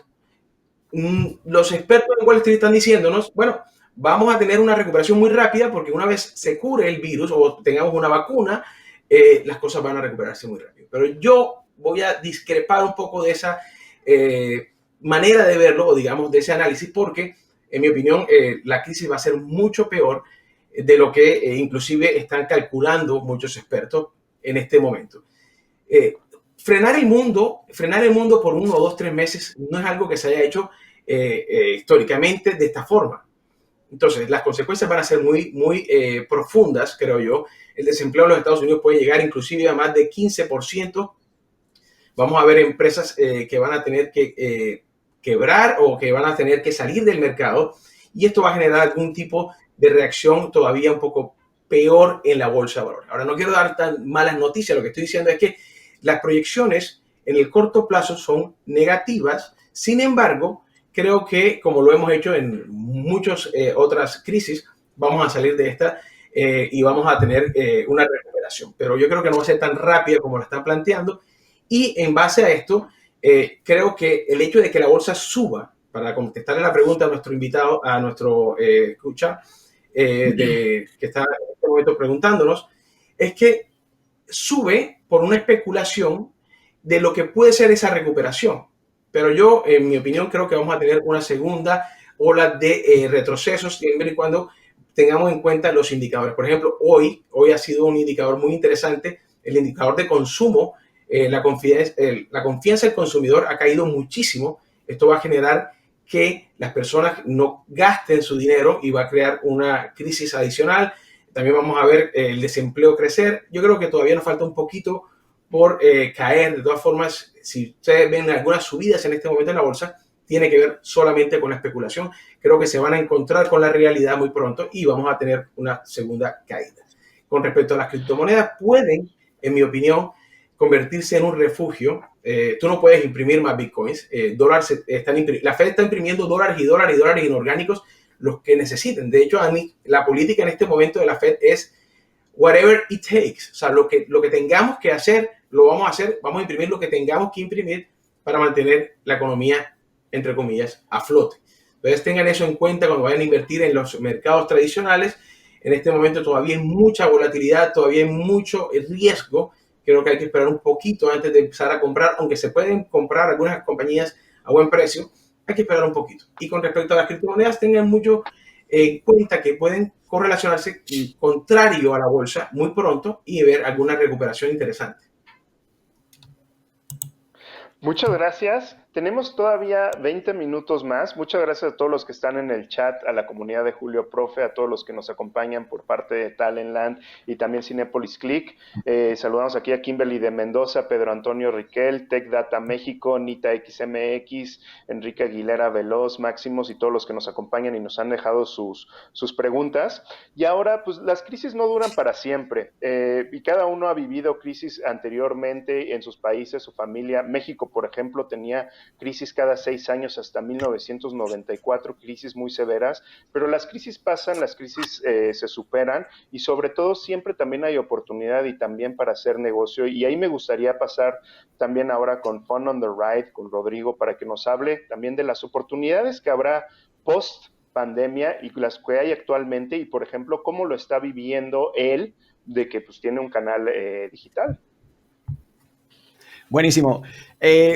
los expertos en Wall Street están diciéndonos, bueno, vamos a tener una recuperación muy rápida porque una vez se cure el virus o tengamos una vacuna, las cosas van a recuperarse muy rápido. Pero yo voy a discrepar un poco de esa manera de verlo, o digamos, de ese análisis, porque, en mi opinión, la crisis va a ser mucho peor de lo que inclusive están calculando muchos expertos en este momento. Frenar el mundo por 1 o 2, 3 meses no es algo que se haya hecho históricamente de esta forma. Entonces, las consecuencias van a ser muy, muy profundas, creo yo. El desempleo en los Estados Unidos puede llegar inclusive a más de 15%. Vamos a ver empresas que van a tener que quebrar o que van a tener que salir del mercado, y esto va a generar algún tipo de reacción todavía un poco peor en la bolsa de valores. Ahora, no quiero dar tan malas noticias, lo que estoy diciendo es que las proyecciones en el corto plazo son negativas. Sin embargo, creo que, como lo hemos hecho en muchas otras crisis, vamos a salir de esta y vamos a tener una recuperación. Pero yo creo que no va a ser tan rápida como lo están planteando. Y en base a esto, creo que el hecho de que la bolsa suba, para contestarle la pregunta a nuestro invitado, a nuestro escucha, que está en este momento preguntándonos, es que sube por una especulación de lo que puede ser esa recuperación. Pero yo, en mi opinión, creo que vamos a tener una segunda ola de retrocesos siempre y cuando tengamos en cuenta los indicadores. Por ejemplo, hoy ha sido un indicador muy interesante, el indicador de consumo. La confianza del consumidor ha caído muchísimo. Esto va a generar que las personas no gasten su dinero y va a crear una crisis adicional. También vamos a ver el desempleo crecer. Yo creo que todavía nos falta un poquito por caer. De todas formas, si ustedes ven algunas subidas en este momento en la bolsa, tiene que ver solamente con la especulación. Creo que se van a encontrar con la realidad muy pronto y vamos a tener una segunda caída. Con respecto a las criptomonedas, pueden, en mi opinión, convertirse en un refugio. Tú no puedes imprimir más bitcoins. La Fed está imprimiendo dólares y dólares y dólares inorgánicos, los que necesiten. De hecho, la política en este momento de la Fed es whatever it takes. O sea, lo que tengamos que hacer, lo vamos a hacer. Vamos a imprimir lo que tengamos que imprimir para mantener la economía, entre comillas, a flote. Entonces, tengan eso en cuenta cuando vayan a invertir en los mercados tradicionales. En este momento todavía hay mucha volatilidad, todavía hay mucho riesgo. Creo que hay que esperar un poquito antes de empezar a comprar, aunque se pueden comprar algunas compañías a buen precio, hay que esperar un poquito. Y con respecto a las criptomonedas, tengan mucho en cuenta que pueden correlacionarse contrario a la bolsa muy pronto y ver alguna recuperación interesante. Muchas gracias. Tenemos todavía 20 minutos más. Muchas gracias a todos los que están en el chat, a la comunidad de Julio Profe, a todos los que nos acompañan por parte de Talentland y también Cinépolis Click. Saludamos aquí a Kimberly de Mendoza, Pedro Antonio Riquel, Tech Data México, Nita XMX, Enrique Aguilera Veloz, Máximos y todos los que nos acompañan y nos han dejado sus preguntas. Y ahora, pues las crisis no duran para siempre y cada uno ha vivido crisis anteriormente en sus países, su familia. México, por ejemplo, tenía crisis cada 6 años hasta 1994, crisis muy severas, pero las crisis pasan, las crisis se superan y sobre todo siempre también hay oportunidad y también para hacer negocio, y ahí me gustaría pasar también ahora con Fun on the Ride, con Rodrigo, para que nos hable también de las oportunidades que habrá post pandemia y las que hay actualmente y, por ejemplo, cómo lo está viviendo él de que pues tiene un canal digital. Buenísimo.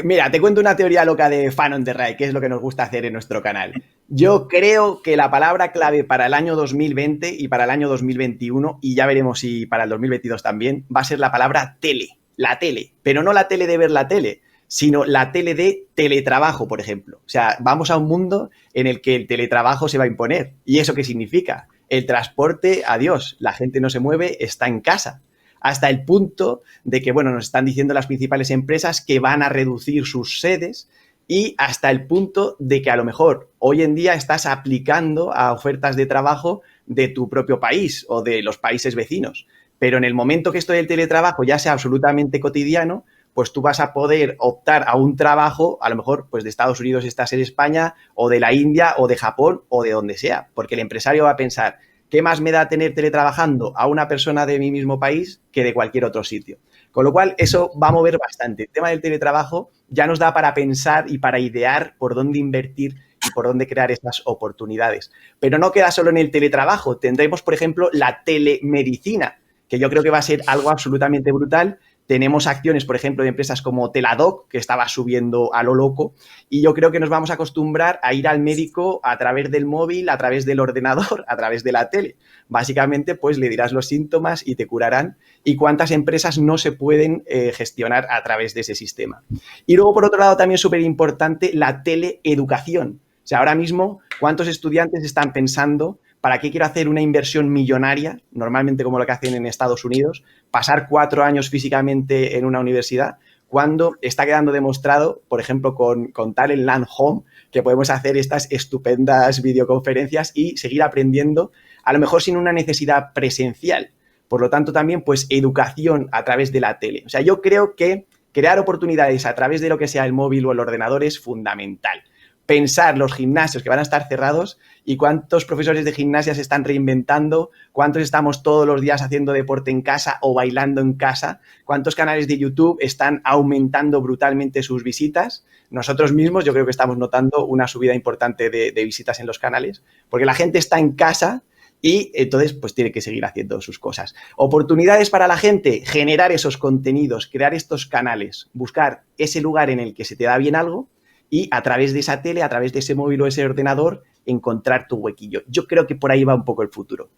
Mira, te cuento una teoría loca de Fun on the Ride, que es lo que nos gusta hacer en nuestro canal. Yo creo que la palabra clave para el año 2020 y para el año 2021, y ya veremos si para el 2022 también, va a ser la palabra tele. La tele, pero no la tele de ver la tele, sino la tele de teletrabajo, por ejemplo. O sea, vamos a un mundo en el que el teletrabajo se va a imponer. ¿Y eso qué significa? El transporte, adiós, la gente no se mueve, está en casa. Hasta el punto de que, bueno, nos están diciendo las principales empresas que van a reducir sus sedes y hasta el punto de que a lo mejor hoy en día estás aplicando a ofertas de trabajo de tu propio país o de los países vecinos. Pero en el momento que esto del teletrabajo ya sea absolutamente cotidiano, pues tú vas a poder optar a un trabajo, a lo mejor pues de Estados Unidos estás en España, o de la India, o de Japón, o de donde sea, porque el empresario va a pensar, ¿qué más me da tener teletrabajando a una persona de mi mismo país que de cualquier otro sitio? Con lo cual, eso va a mover bastante. El tema del teletrabajo ya nos da para pensar y para idear por dónde invertir y por dónde crear estas oportunidades. Pero no queda solo en el teletrabajo. Tendremos, por ejemplo, la telemedicina, que yo creo que va a ser algo absolutamente brutal. Tenemos acciones, por ejemplo, de empresas como Teladoc, que estaba subiendo a lo loco, y yo creo que nos vamos a acostumbrar a ir al médico a través del móvil, a través del ordenador, a través de la tele. Básicamente, pues le dirás los síntomas y te curarán, y cuántas empresas no se pueden gestionar a través de ese sistema. Y luego, por otro lado, también súper importante, la teleeducación. O sea, ahora mismo, ¿cuántos estudiantes están pensando ¿para qué quiero hacer una inversión millonaria, normalmente como lo que hacen en Estados Unidos, pasar 4 años físicamente en una universidad, cuando está quedando demostrado, por ejemplo, con Talent Land Home, que podemos hacer estas estupendas videoconferencias y seguir aprendiendo, a lo mejor sin una necesidad presencial? Por lo tanto, también, pues, educación a través de la tele. O sea, yo creo que crear oportunidades a través de lo que sea el móvil o el ordenador es fundamental. Pensar los gimnasios que van a estar cerrados y cuántos profesores de gimnasia se están reinventando, cuántos estamos todos los días haciendo deporte en casa o bailando en casa, cuántos canales de YouTube están aumentando brutalmente sus visitas. Nosotros mismos yo creo que estamos notando una subida importante de visitas en los canales, porque la gente está en casa y entonces pues tiene que seguir haciendo sus cosas. Oportunidades para la gente, generar esos contenidos, crear estos canales, buscar ese lugar en el que se te da bien algo y a través de esa tele, a través de ese móvil o ese ordenador, encontrar tu huequillo. Yo creo que por ahí va un poco el futuro.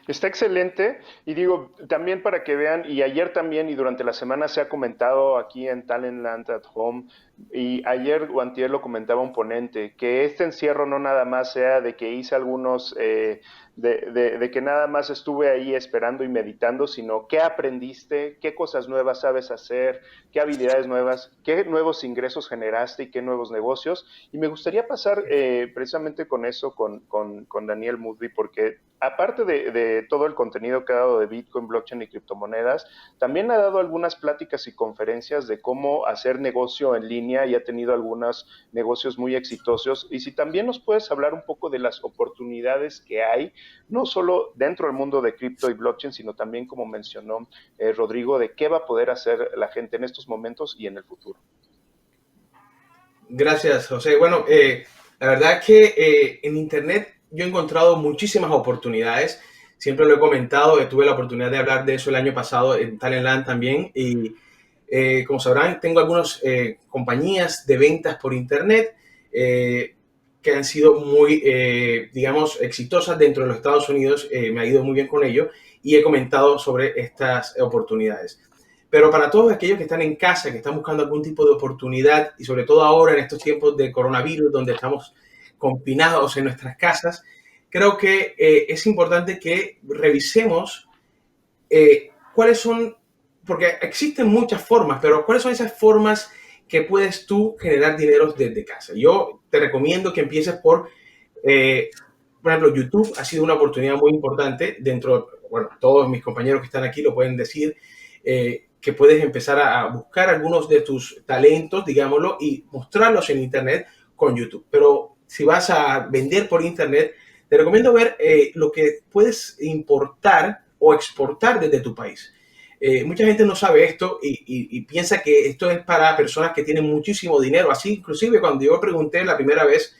Está excelente y digo, también para que vean, y ayer también y durante la semana se ha comentado aquí en Talent Land at Home, y ayer o antier lo comentaba un ponente, que este encierro no nada más sea de que hice algunos, de que nada más estuve ahí esperando y meditando, sino qué aprendiste, qué cosas nuevas sabes hacer, qué habilidades nuevas, qué nuevos ingresos generaste y qué nuevos negocios. Y me gustaría pasar precisamente con eso, con Daniel Mudby, porque aparte de todo el contenido que ha dado de Bitcoin, blockchain y criptomonedas, también ha dado algunas pláticas y conferencias de cómo hacer negocio en línea y ha tenido algunos negocios muy exitosos. Y si también nos puedes hablar un poco de las oportunidades que hay, no solo dentro del mundo de cripto y blockchain, sino también, como mencionó Rodrigo, de qué va a poder hacer la gente en estos momentos y en el futuro. Gracias, José. Bueno, la verdad es que en Internet yo he encontrado muchísimas oportunidades. Siempre lo he comentado, tuve la oportunidad de hablar de eso el año pasado en Talent Land también. Y como sabrán, tengo algunas compañías de ventas por Internet que han sido muy, digamos, exitosas dentro de los Estados Unidos. Me ha ido muy bien con ello y he comentado sobre estas oportunidades. Pero para todos aquellos que están en casa, que están buscando algún tipo de oportunidad y sobre todo ahora en estos tiempos de coronavirus donde estamos confinados en nuestras casas, creo que es importante que revisemos cuáles son, porque existen muchas formas, pero cuáles son esas formas que puedes tú generar dinero desde casa. Yo te recomiendo que empieces por ejemplo, YouTube ha sido una oportunidad muy importante dentro, bueno, todos mis compañeros que están aquí lo pueden decir, que puedes empezar a buscar algunos de tus talentos, digámoslo, y mostrarlos en Internet con YouTube. Pero si vas a vender por Internet, te recomiendo ver lo que puedes importar o exportar desde tu país. Mucha gente no sabe esto y piensa que esto es para personas que tienen muchísimo dinero. Así, inclusive, cuando yo pregunté la primera vez,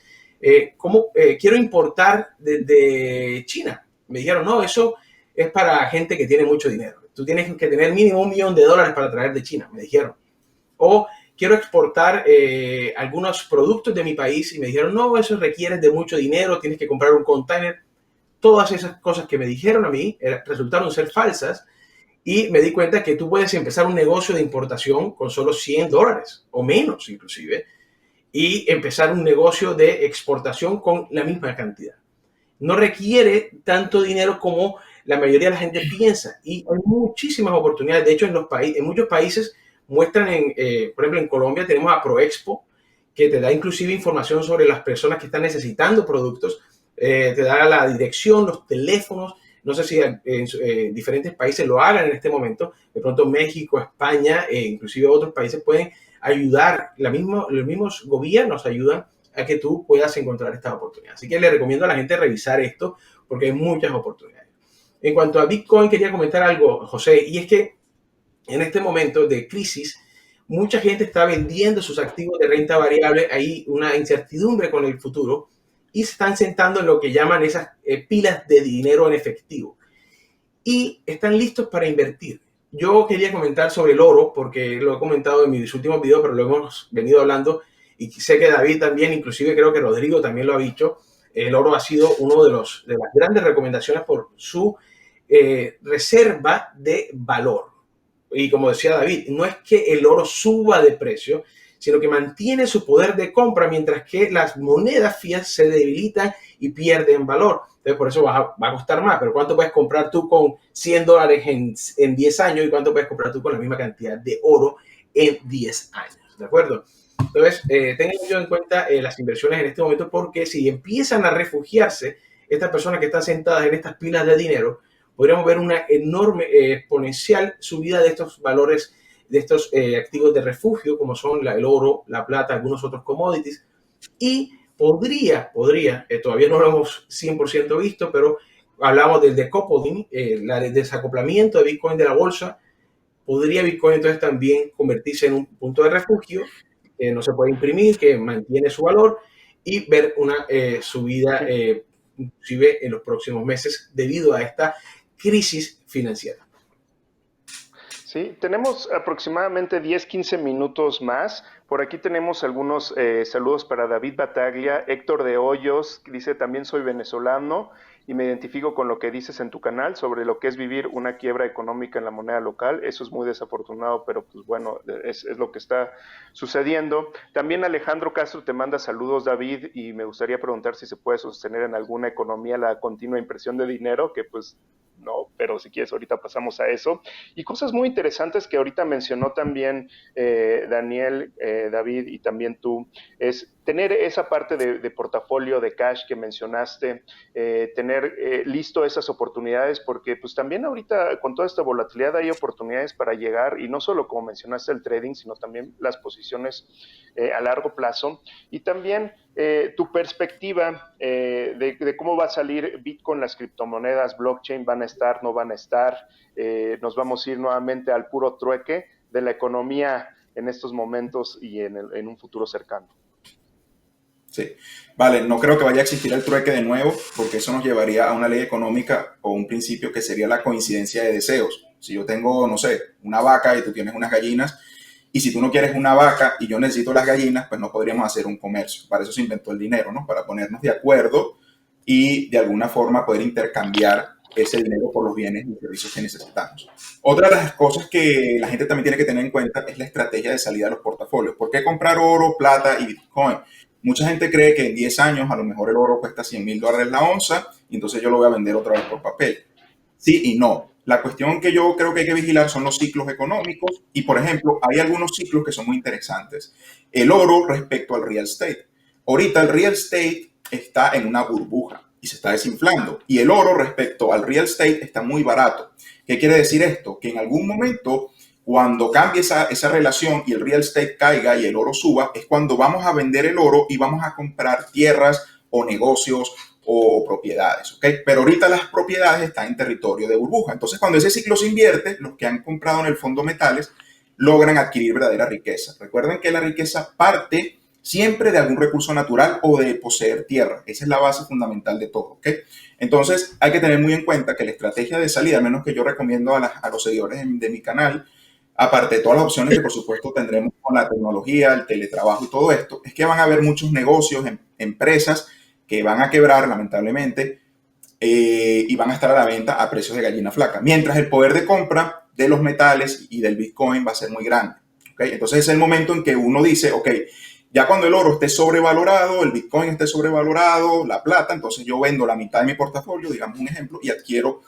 ¿cómo quiero importar desde China? Me dijeron, no, eso es para gente que tiene mucho dinero. Tú tienes que tener mínimo $1 millón para traer de China, me dijeron. O quiero exportar algunos productos de mi país y me dijeron, no, eso requiere de mucho dinero, tienes que comprar un container. Todas esas cosas que me dijeron a mí resultaron ser falsas y me di cuenta que tú puedes empezar un negocio de importación con solo $100 o menos inclusive, y empezar un negocio de exportación con la misma cantidad. No requiere tanto dinero como la mayoría de la gente piensa, y hay muchísimas oportunidades. De hecho, en muchos países muestran, por ejemplo, en Colombia tenemos a ProExpo, que te da inclusive información sobre las personas que están necesitando productos, te da la dirección, los teléfonos. No sé si en diferentes países lo hagan en este momento. De pronto México, España, inclusive otros países pueden ayudar. Los mismos gobiernos ayudan a que tú puedas encontrar esta oportunidad. Así que le recomiendo a la gente revisar esto porque hay muchas oportunidades. En cuanto a Bitcoin, quería comentar algo, José, y es que en este momento de crisis, mucha gente está vendiendo sus activos de renta variable. Hay una incertidumbre con el futuro y se están sentando en lo que llaman esas pilas de dinero en efectivo y están listos para invertir. Yo quería comentar sobre el oro porque lo he comentado en mis últimos videos, pero lo hemos venido hablando y sé que David también, inclusive creo que Rodrigo también lo ha dicho. El oro ha sido uno de las grandes recomendaciones por su reserva de valor. Y como decía David, no es que el oro suba de precio, sino que mantiene su poder de compra mientras que las monedas fiat se debilitan y pierden valor. Entonces, por eso va a costar más. Pero ¿cuánto puedes comprar tú con $100 en 10 años y cuánto puedes comprar tú con la misma cantidad de oro en 10 años? ¿De acuerdo? Entonces, tengan mucho en cuenta las inversiones en este momento, porque si empiezan a refugiarse estas personas que están sentadas en estas pilas de dinero, podríamos ver una enorme exponencial subida de estos valores, de estos activos de refugio, como son el oro, la plata, algunos otros commodities, y podría, todavía no lo hemos 100% visto, pero hablamos del decoupling, el desacoplamiento de Bitcoin de la bolsa. Podría Bitcoin entonces también convertirse en un punto de refugio que no se puede imprimir, que mantiene su valor, y ver una subida inclusive en los próximos meses debido a esta crisis financiera. Sí, tenemos aproximadamente 10-15 minutos más. Por aquí tenemos algunos saludos para David Bataglia, Héctor de Hoyos, que dice: también soy venezolano y me identifico con lo que dices en tu canal sobre lo que es vivir una quiebra económica en la moneda local. Eso es muy desafortunado, pero pues bueno, es lo que está sucediendo. También Alejandro Castro te manda saludos, David, y me gustaría preguntar si se puede sostener en alguna economía la continua impresión de dinero, que pues no, pero si quieres ahorita pasamos a eso. Y cosas muy interesantes que ahorita mencionó también Daniel, David y también tú, es tener esa parte de portafolio de cash que mencionaste, tener listo esas oportunidades, porque pues también ahorita con toda esta volatilidad hay oportunidades para llegar, y no solo como mencionaste el trading, sino también las posiciones a largo plazo, y también tu perspectiva de cómo va a salir Bitcoin, las criptomonedas, blockchain, van a estar, no van a estar, nos vamos a ir nuevamente al puro trueque de la economía en estos momentos y en un futuro cercano. Sí, vale, no creo que vaya a existir el trueque de nuevo, porque eso nos llevaría a una ley económica o un principio que sería la coincidencia de deseos. Si yo tengo, no sé, una vaca y tú tienes unas gallinas, y si tú no quieres una vaca y yo necesito las gallinas, pues no podríamos hacer un comercio. Para eso se inventó el dinero, ¿no? Para ponernos de acuerdo y de alguna forma poder intercambiar ese dinero por los bienes y servicios que necesitamos. Otra de las cosas que la gente también tiene que tener en cuenta es la estrategia de salida de los portafolios. ¿Por qué comprar oro, plata y Bitcoin? Mucha gente cree que en 10 años a lo mejor el oro cuesta $100,000 la onza y entonces yo lo voy a vender otra vez por papel. Sí y no. La cuestión que yo creo que hay que vigilar son los ciclos económicos y, por ejemplo, hay algunos ciclos que son muy interesantes. El oro respecto al real estate. Ahorita el real estate está en una burbuja y se está desinflando, y el oro respecto al real estate está muy barato. ¿Qué quiere decir esto? Que en algún momento, cuando cambie esa relación y el real estate caiga y el oro suba, es cuando vamos a vender el oro y vamos a comprar tierras o negocios o propiedades, ¿ok? Pero ahorita las propiedades están en territorio de burbuja. Entonces, cuando ese ciclo se invierte, los que han comprado en el fondo metales logran adquirir verdadera riqueza. Recuerden que la riqueza parte siempre de algún recurso natural o de poseer tierra. Esa es la base fundamental de todo, ¿ok? Entonces, hay que tener muy en cuenta que la estrategia de salida, al menos que yo recomiendo a los seguidores de mi canal, aparte de todas las opciones que por supuesto tendremos con la tecnología, el teletrabajo y todo esto, es que van a haber muchos negocios, empresas que van a quebrar lamentablemente y van a estar a la venta a precios de gallina flaca. Mientras el poder de compra de los metales y del Bitcoin va a ser muy grande. ¿Okay? Entonces es el momento en que uno dice, ok, ya cuando el oro esté sobrevalorado, el Bitcoin esté sobrevalorado, la plata, entonces yo vendo la mitad de mi portafolio, digamos un ejemplo, y adquiero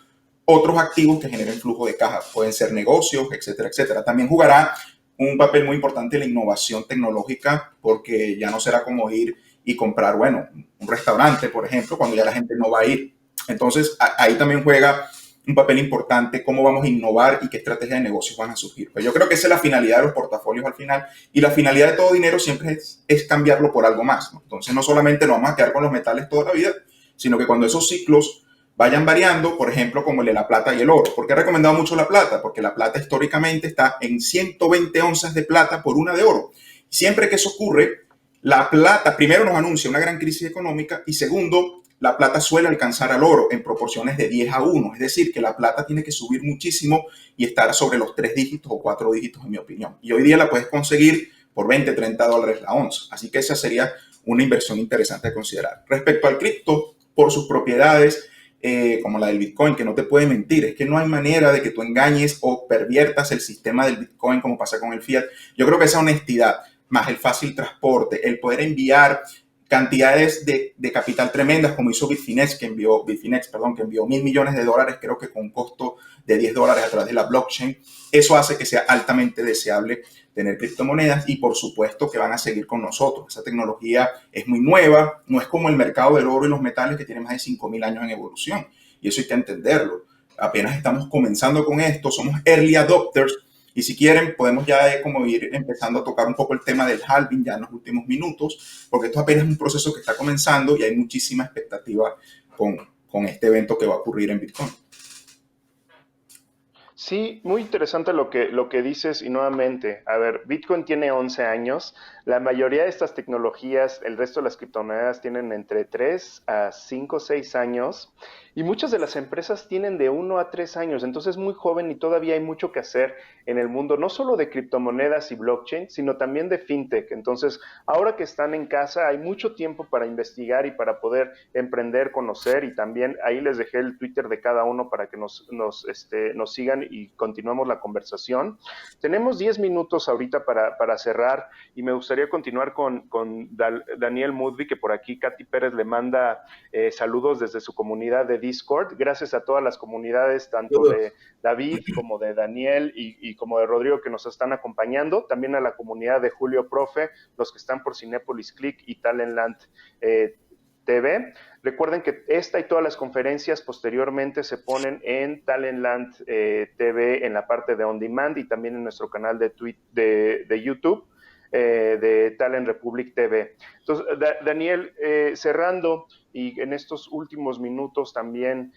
otros activos que generen flujo de caja. Pueden ser negocios, etcétera, etcétera. También jugará un papel muy importante la innovación tecnológica, porque ya no será como ir y comprar, bueno, un restaurante, por ejemplo, cuando ya la gente no va a ir. Entonces, ahí también juega un papel importante cómo vamos a innovar y qué estrategias de negocios van a surgir. Pues yo creo que esa es la finalidad de los portafolios al final, y la finalidad de todo dinero siempre es cambiarlo por algo más, ¿no? Entonces, no solamente nos vamos a quedar con los metales toda la vida, sino que cuando esos ciclos vayan variando, por ejemplo, como el de la plata y el oro. ¿Por qué he recomendado mucho la plata? Porque la plata históricamente está en 120 onzas de plata por una de oro. Siempre que eso ocurre, la plata, primero, nos anuncia una gran crisis económica, y segundo, la plata suele alcanzar al oro en proporciones de 10-1. Es decir, que la plata tiene que subir muchísimo y estar sobre los 3 dígitos o 4 dígitos, en mi opinión. Y hoy día la puedes conseguir por 20, 30 dólares la onza. Así que esa sería una inversión interesante a considerar. Respecto al cripto, por sus propiedades, como la del Bitcoin, que no te puede mentir, es que no hay manera de que tú engañes o perviertas el sistema del Bitcoin como pasa con el Fiat. Yo creo que esa honestidad, más el fácil transporte, el poder enviar cantidades de capital tremendas, como hizo Bitfinex, que envió $1.000 millones, creo que con un costo de $10 a través de la blockchain. Eso hace que sea altamente deseable tener criptomonedas, y por supuesto que van a seguir con nosotros. Esa tecnología es muy nueva, no es como el mercado del oro y los metales, que tiene más de 5.000 años en evolución, y eso hay que entenderlo. Apenas estamos comenzando con esto, somos early adopters, y si quieren podemos ya como ir empezando a tocar un poco el tema del halving ya en los últimos minutos, porque esto apenas es un proceso que está comenzando y hay muchísima expectativa con este evento que va a ocurrir en Bitcoin. Sí, muy interesante lo que dices, y nuevamente, a ver, Bitcoin tiene 11 años, la mayoría de estas tecnologías, el resto de las criptomonedas tienen entre 3 a 5, 6 años, y muchas de las empresas tienen de 1 a 3 años, entonces es muy joven y todavía hay mucho que hacer en el mundo, no solo de criptomonedas y blockchain, sino también de fintech. Entonces, ahora que están en casa, hay mucho tiempo para investigar y para poder emprender, conocer, y también ahí les dejé el Twitter de cada uno para que nos sigan y continuemos la conversación. Tenemos 10 minutos ahorita para cerrar, y me gustaría continuar con Daniel Mudvi, que por aquí Katy Pérez le manda saludos desde su comunidad de Discord. Gracias a todas las comunidades, tanto de David como de Daniel y como de Rodrigo, que nos están acompañando. También a la comunidad de Julio Profe, los que están por Cinépolis Click y Talentland TV. Recuerden que esta y todas las conferencias posteriormente se ponen en Talentland TV en la parte de On Demand, y también en nuestro canal de YouTube de Talent Republic TV. Entonces, Daniel, cerrando, y en estos últimos minutos también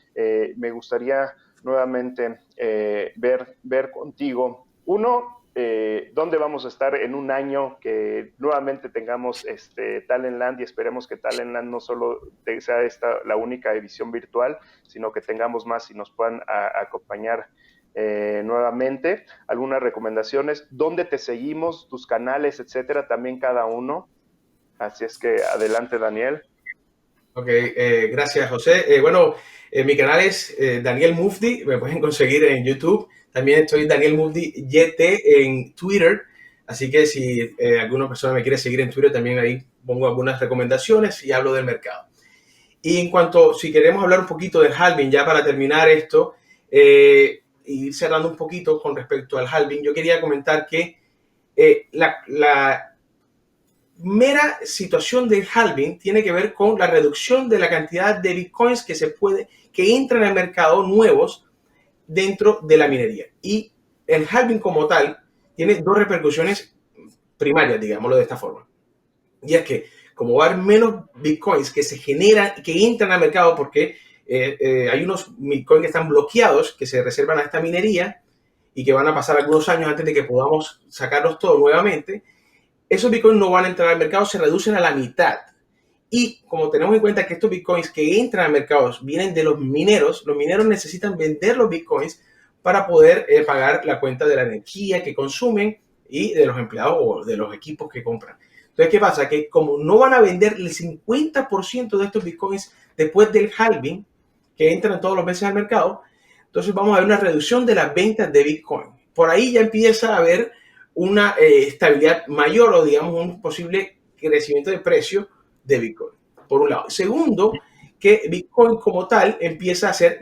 me gustaría nuevamente ver contigo, dónde vamos a estar en un año que nuevamente tengamos Talentland, y esperemos que Talentland no solo sea esta la única edición virtual, sino que tengamos más y nos puedan acompañar nuevamente. Algunas recomendaciones, dónde te seguimos, tus canales, etcétera, también cada uno. Así es que adelante, Daniel. Ok, gracias, José. Mi canal es Daniel Mufti, me pueden conseguir en YouTube. También estoy Daniel Mufti YT en Twitter, así que si alguna persona me quiere seguir en Twitter, también ahí pongo algunas recomendaciones y hablo del mercado. Y en cuanto, si queremos hablar un poquito del halving, ya para terminar esto, y cerrando un poquito con respecto al halving, yo quería comentar que la mera situación del halving tiene que ver con la reducción de la cantidad de bitcoins que entran al mercado nuevos dentro de la minería. Y el halving como tal tiene dos repercusiones primarias, digámoslo de esta forma. Y es que como va a haber menos bitcoins que se generan y que entran al mercado, porque hay unos bitcoins que están bloqueados, que se reservan a esta minería y que van a pasar algunos años antes de que podamos sacarlos todos nuevamente, esos bitcoins no van a entrar al mercado, se reducen a la mitad. Y como tenemos en cuenta que estos bitcoins que entran al mercado vienen de los mineros necesitan vender los bitcoins para poder pagar la cuenta de la energía que consumen y de los empleados o de los equipos que compran. Entonces, ¿qué pasa? Que como no van a vender el 50% de estos bitcoins después del halving, que entran todos los meses al mercado, entonces vamos a ver una reducción de las ventas de Bitcoin. Por ahí ya empieza a haber una estabilidad mayor o digamos un posible crecimiento de precio de Bitcoin, por un lado. Segundo, que Bitcoin como tal empieza a ser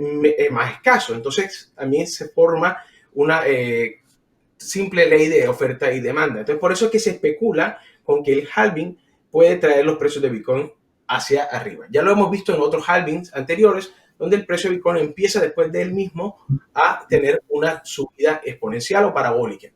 más escaso, entonces también se forma una simple ley de oferta y demanda. Entonces por eso es que se especula con que el halving puede traer los precios de Bitcoin hacia arriba. Ya lo hemos visto en otros halvings anteriores, donde el precio de Bitcoin empieza después de él mismo a tener una subida exponencial o parabólica.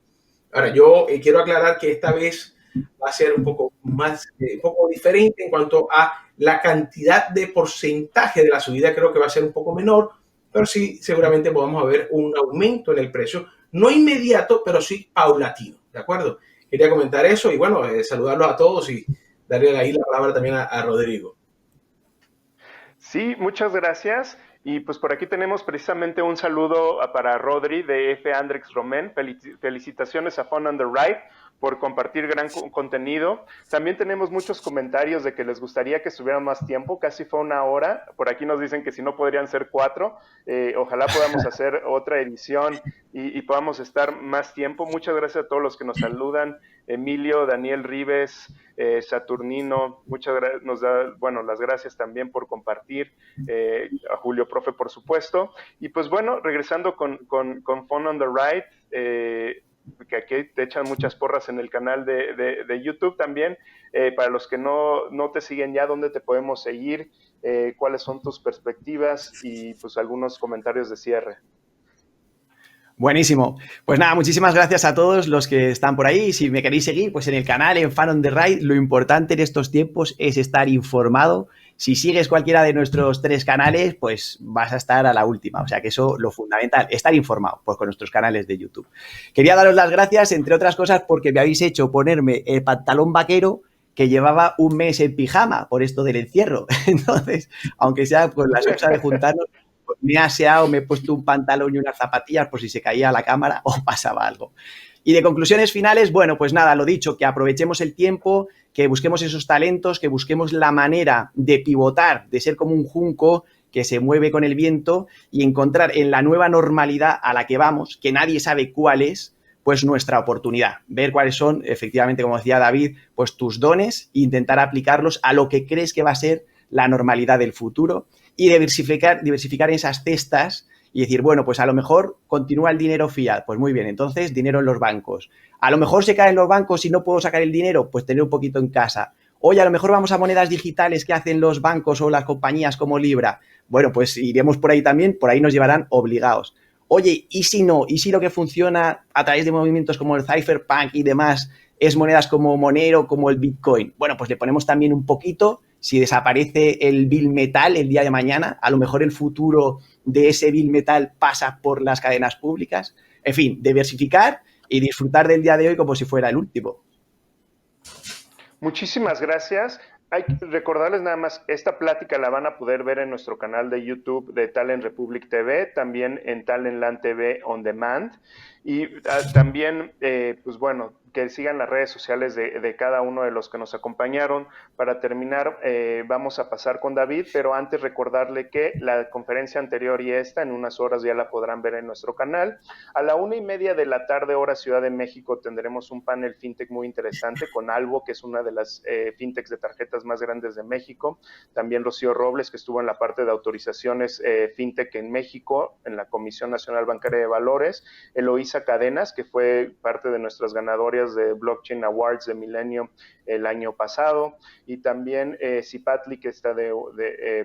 Ahora, yo quiero aclarar que esta vez va a ser un poco más, un poco diferente en cuanto a la cantidad de porcentaje de la subida. Creo que va a ser un poco menor, pero sí, seguramente podamos ver un aumento en el precio, no inmediato, pero sí paulatino, ¿de acuerdo? Quería comentar eso y bueno, saludarlos a todos y darle ahí la palabra también a Rodrigo. Sí, muchas gracias. Y pues por aquí tenemos precisamente un saludo para Rodri de F. Andrix Romen. Felicitaciones a Fun on the Ride por compartir gran contenido. También tenemos muchos comentarios de que les gustaría que estuvieran más tiempo, casi fue 1 hora. Por aquí nos dicen que si no podrían ser 4. Ojalá podamos hacer otra edición y podamos estar más tiempo. Muchas gracias a todos los que nos saludan. Emilio, Daniel Rives, Saturnino, muchas gracias, nos da, bueno, las gracias también por compartir, a Julio Profe, por supuesto. Y pues bueno, regresando con Fun on the Ride, que aquí te echan muchas porras en el canal de YouTube también. Para los que no te siguen ya, ¿dónde te podemos seguir? ¿Cuáles son tus perspectivas? Y pues algunos comentarios de cierre. Buenísimo. Pues nada, muchísimas gracias a todos los que están por ahí. Si me queréis seguir, pues en el canal, en Fun on the Ride, lo importante en estos tiempos es estar informado. Si sigues cualquiera de nuestros 3 canales, pues vas a estar a la última. O sea que eso, lo fundamental, estar informado, pues con nuestros canales de YouTube. Quería daros las gracias, entre otras cosas, porque me habéis hecho ponerme el pantalón vaquero que llevaba 1 mes en pijama por esto del encierro. Entonces, aunque sea con la excusa de juntarnos, me he aseado, me he puesto un pantalón y unas zapatillas por si se caía la cámara o pasaba algo. Y de conclusiones finales, bueno, pues nada, lo dicho, que aprovechemos el tiempo, que busquemos esos talentos, que busquemos la manera de pivotar, de ser como un junco que se mueve con el viento y encontrar en la nueva normalidad a la que vamos, que nadie sabe cuál es, pues nuestra oportunidad. Ver cuáles son, efectivamente, como decía David, pues tus dones e intentar aplicarlos a lo que crees que va a ser la normalidad del futuro y diversificar esas cestas y decir, bueno, pues a lo mejor continúa el dinero fiat, pues muy bien, entonces dinero en los bancos. A lo mejor se caen los bancos y no puedo sacar el dinero, pues tener un poquito en casa. Oye, a lo mejor vamos a monedas digitales que hacen los bancos o las compañías como Libra. Bueno, pues iremos por ahí también, por ahí nos llevarán obligados. Oye, ¿y si no? ¿Y si lo que funciona a través de movimientos como el Cypherpunk y demás es monedas como Monero, como el Bitcoin? Bueno, pues le ponemos también un poquito. Si desaparece el Bill Metal el día de mañana, a lo mejor el futuro de ese Bill Metal pasa por las cadenas públicas. En fin, diversificar y disfrutar del día de hoy como si fuera el último. Muchísimas gracias. Hay que recordarles nada más, esta plática la van a poder ver en nuestro canal de YouTube de Talent Republic TV, también en Talentland TV On Demand. Y también, pues bueno, que sigan las redes sociales de cada uno de los que nos acompañaron. Para terminar, vamos a pasar con David, pero antes recordarle que la conferencia anterior y esta, en unas horas ya la podrán ver en nuestro canal. A la 1:30 de la tarde, hora Ciudad de México, tendremos un panel fintech muy interesante con Albo, que es una de las fintechs de tarjetas más grandes de México. También Rocío Robles, que estuvo en la parte de autorizaciones fintech en México, en la Comisión Nacional Bancaria de Valores. Eloísa Cadenas, que fue parte de nuestras ganadoras de Blockchain Awards de Milenio el año pasado, y también Zipatli, que está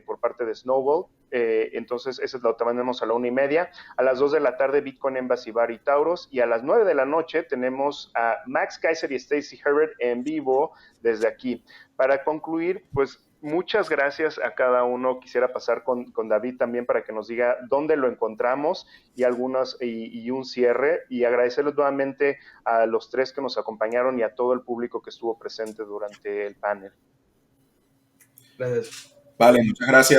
por parte de Snowball. Entonces, ese lo tenemos a la 1:30. A las 2 de la tarde, Bitcoin Embassy Bar y Tauros. Y a las 9 de la noche tenemos a Max Kaiser y Stacy Herbert en vivo desde aquí. Para concluir, pues muchas gracias a cada uno. Quisiera pasar con David también para que nos diga dónde lo encontramos y un cierre. Y agradecerles nuevamente a los 3 que nos acompañaron y a todo el público que estuvo presente durante el panel. Gracias. Vale, muchas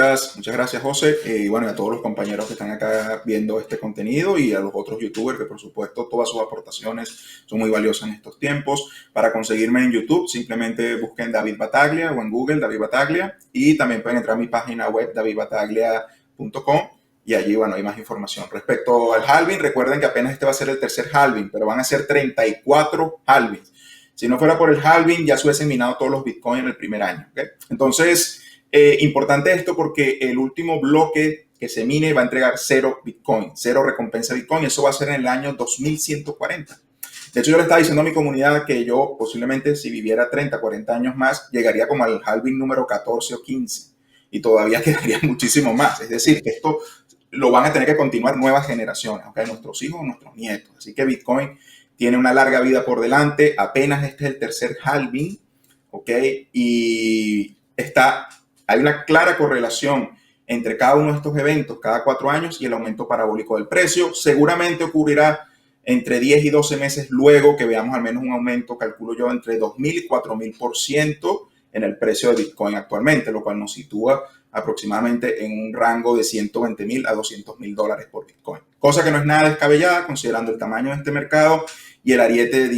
gracias José, y bueno, a todos los compañeros que están acá viendo este contenido y a los otros youtubers que por supuesto todas sus aportaciones son muy valiosas en estos tiempos. Para conseguirme en YouTube simplemente busquen David Battaglia o en Google David Battaglia, y también pueden entrar a mi página web davidbattaglia.com y allí, bueno, hay más información. Respecto al halving, recuerden que apenas este va a ser el tercer halving, pero van a ser 34 halvings. Si no fuera por el halving, ya se hubiesen minado todos los Bitcoin en el primer año. ¿Okay? Entonces, importante esto porque el último bloque que se mine va a entregar 0 Bitcoin, 0 recompensa Bitcoin. Eso va a ser en el año 2140. De hecho, yo le estaba diciendo a mi comunidad que yo posiblemente si viviera 30, 40 años más, llegaría como al halving número 14 o 15 y todavía quedaría muchísimo más. Es decir, que esto lo van a tener que continuar nuevas generaciones, ¿okay? Nuestros hijos, nuestros nietos. Así que Bitcoin tiene una larga vida por delante. Apenas este es el tercer halving, ¿ok? Y hay una clara correlación entre cada uno de estos eventos cada 4 años y el aumento parabólico del precio. Seguramente ocurrirá entre 10 y 12 meses luego que veamos al menos un aumento, calculo yo, entre 2.000 y 4.000% en el precio de Bitcoin actualmente, lo cual nos sitúa aproximadamente en un rango de $120,000 a $200,000 por Bitcoin. Cosa que no es nada descabellada considerando el tamaño de este mercado y el ariete de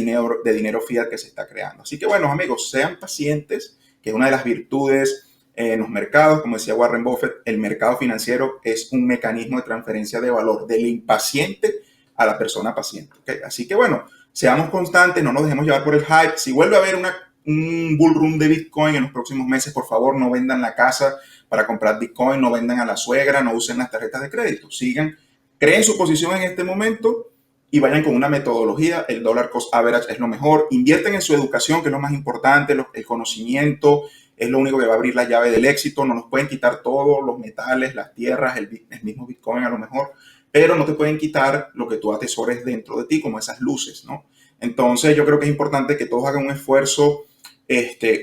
dinero fiat que se está creando. Así que bueno, amigos, sean pacientes, que es una de las virtudes en los mercados. Como decía Warren Buffett, el mercado financiero es un mecanismo de transferencia de valor del impaciente a la persona paciente. ¿Okay? Así que bueno, seamos constantes, no nos dejemos llevar por el hype. Si vuelve a haber un bull run de Bitcoin en los próximos meses, por favor, no vendan la casa para comprar Bitcoin, no vendan a la suegra, no usen las tarjetas de crédito. Creen su posición en este momento y vayan con una metodología. El dollar cost average es lo mejor. Invierten en su educación, que es lo más importante. El conocimiento es lo único que va a abrir la llave del éxito. No nos pueden quitar todos los metales, las tierras, el mismo Bitcoin a lo mejor, pero no te pueden quitar lo que tú atesores dentro de ti, como esas luces, ¿no? Entonces yo creo que es importante que todos hagan un esfuerzo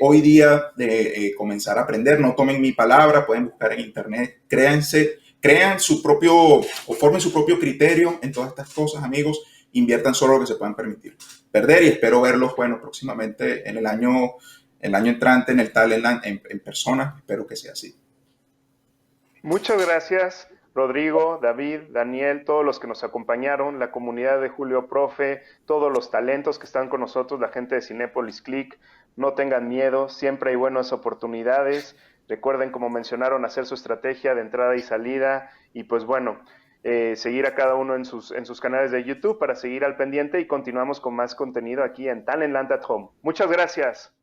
hoy día de comenzar a aprender. No tomen mi palabra, pueden buscar en internet, crean su propio o formen su propio criterio en todas estas cosas, amigos. Inviertan solo lo que se puedan permitir perder y espero verlos, bueno, próximamente en el año entrante en el Talentland en persona. Espero que sea así. Muchas gracias, Rodrigo, David, Daniel, todos los que nos acompañaron, la comunidad de Julio Profe, todos los talentos que están con nosotros, la gente de Cinépolis Click. No tengan miedo, siempre hay buenas oportunidades. Recuerden, como mencionaron, hacer su estrategia de entrada y salida y pues bueno, seguir a cada uno en sus canales de YouTube para seguir al pendiente y continuamos con más contenido aquí en Talentland at Home. Muchas gracias.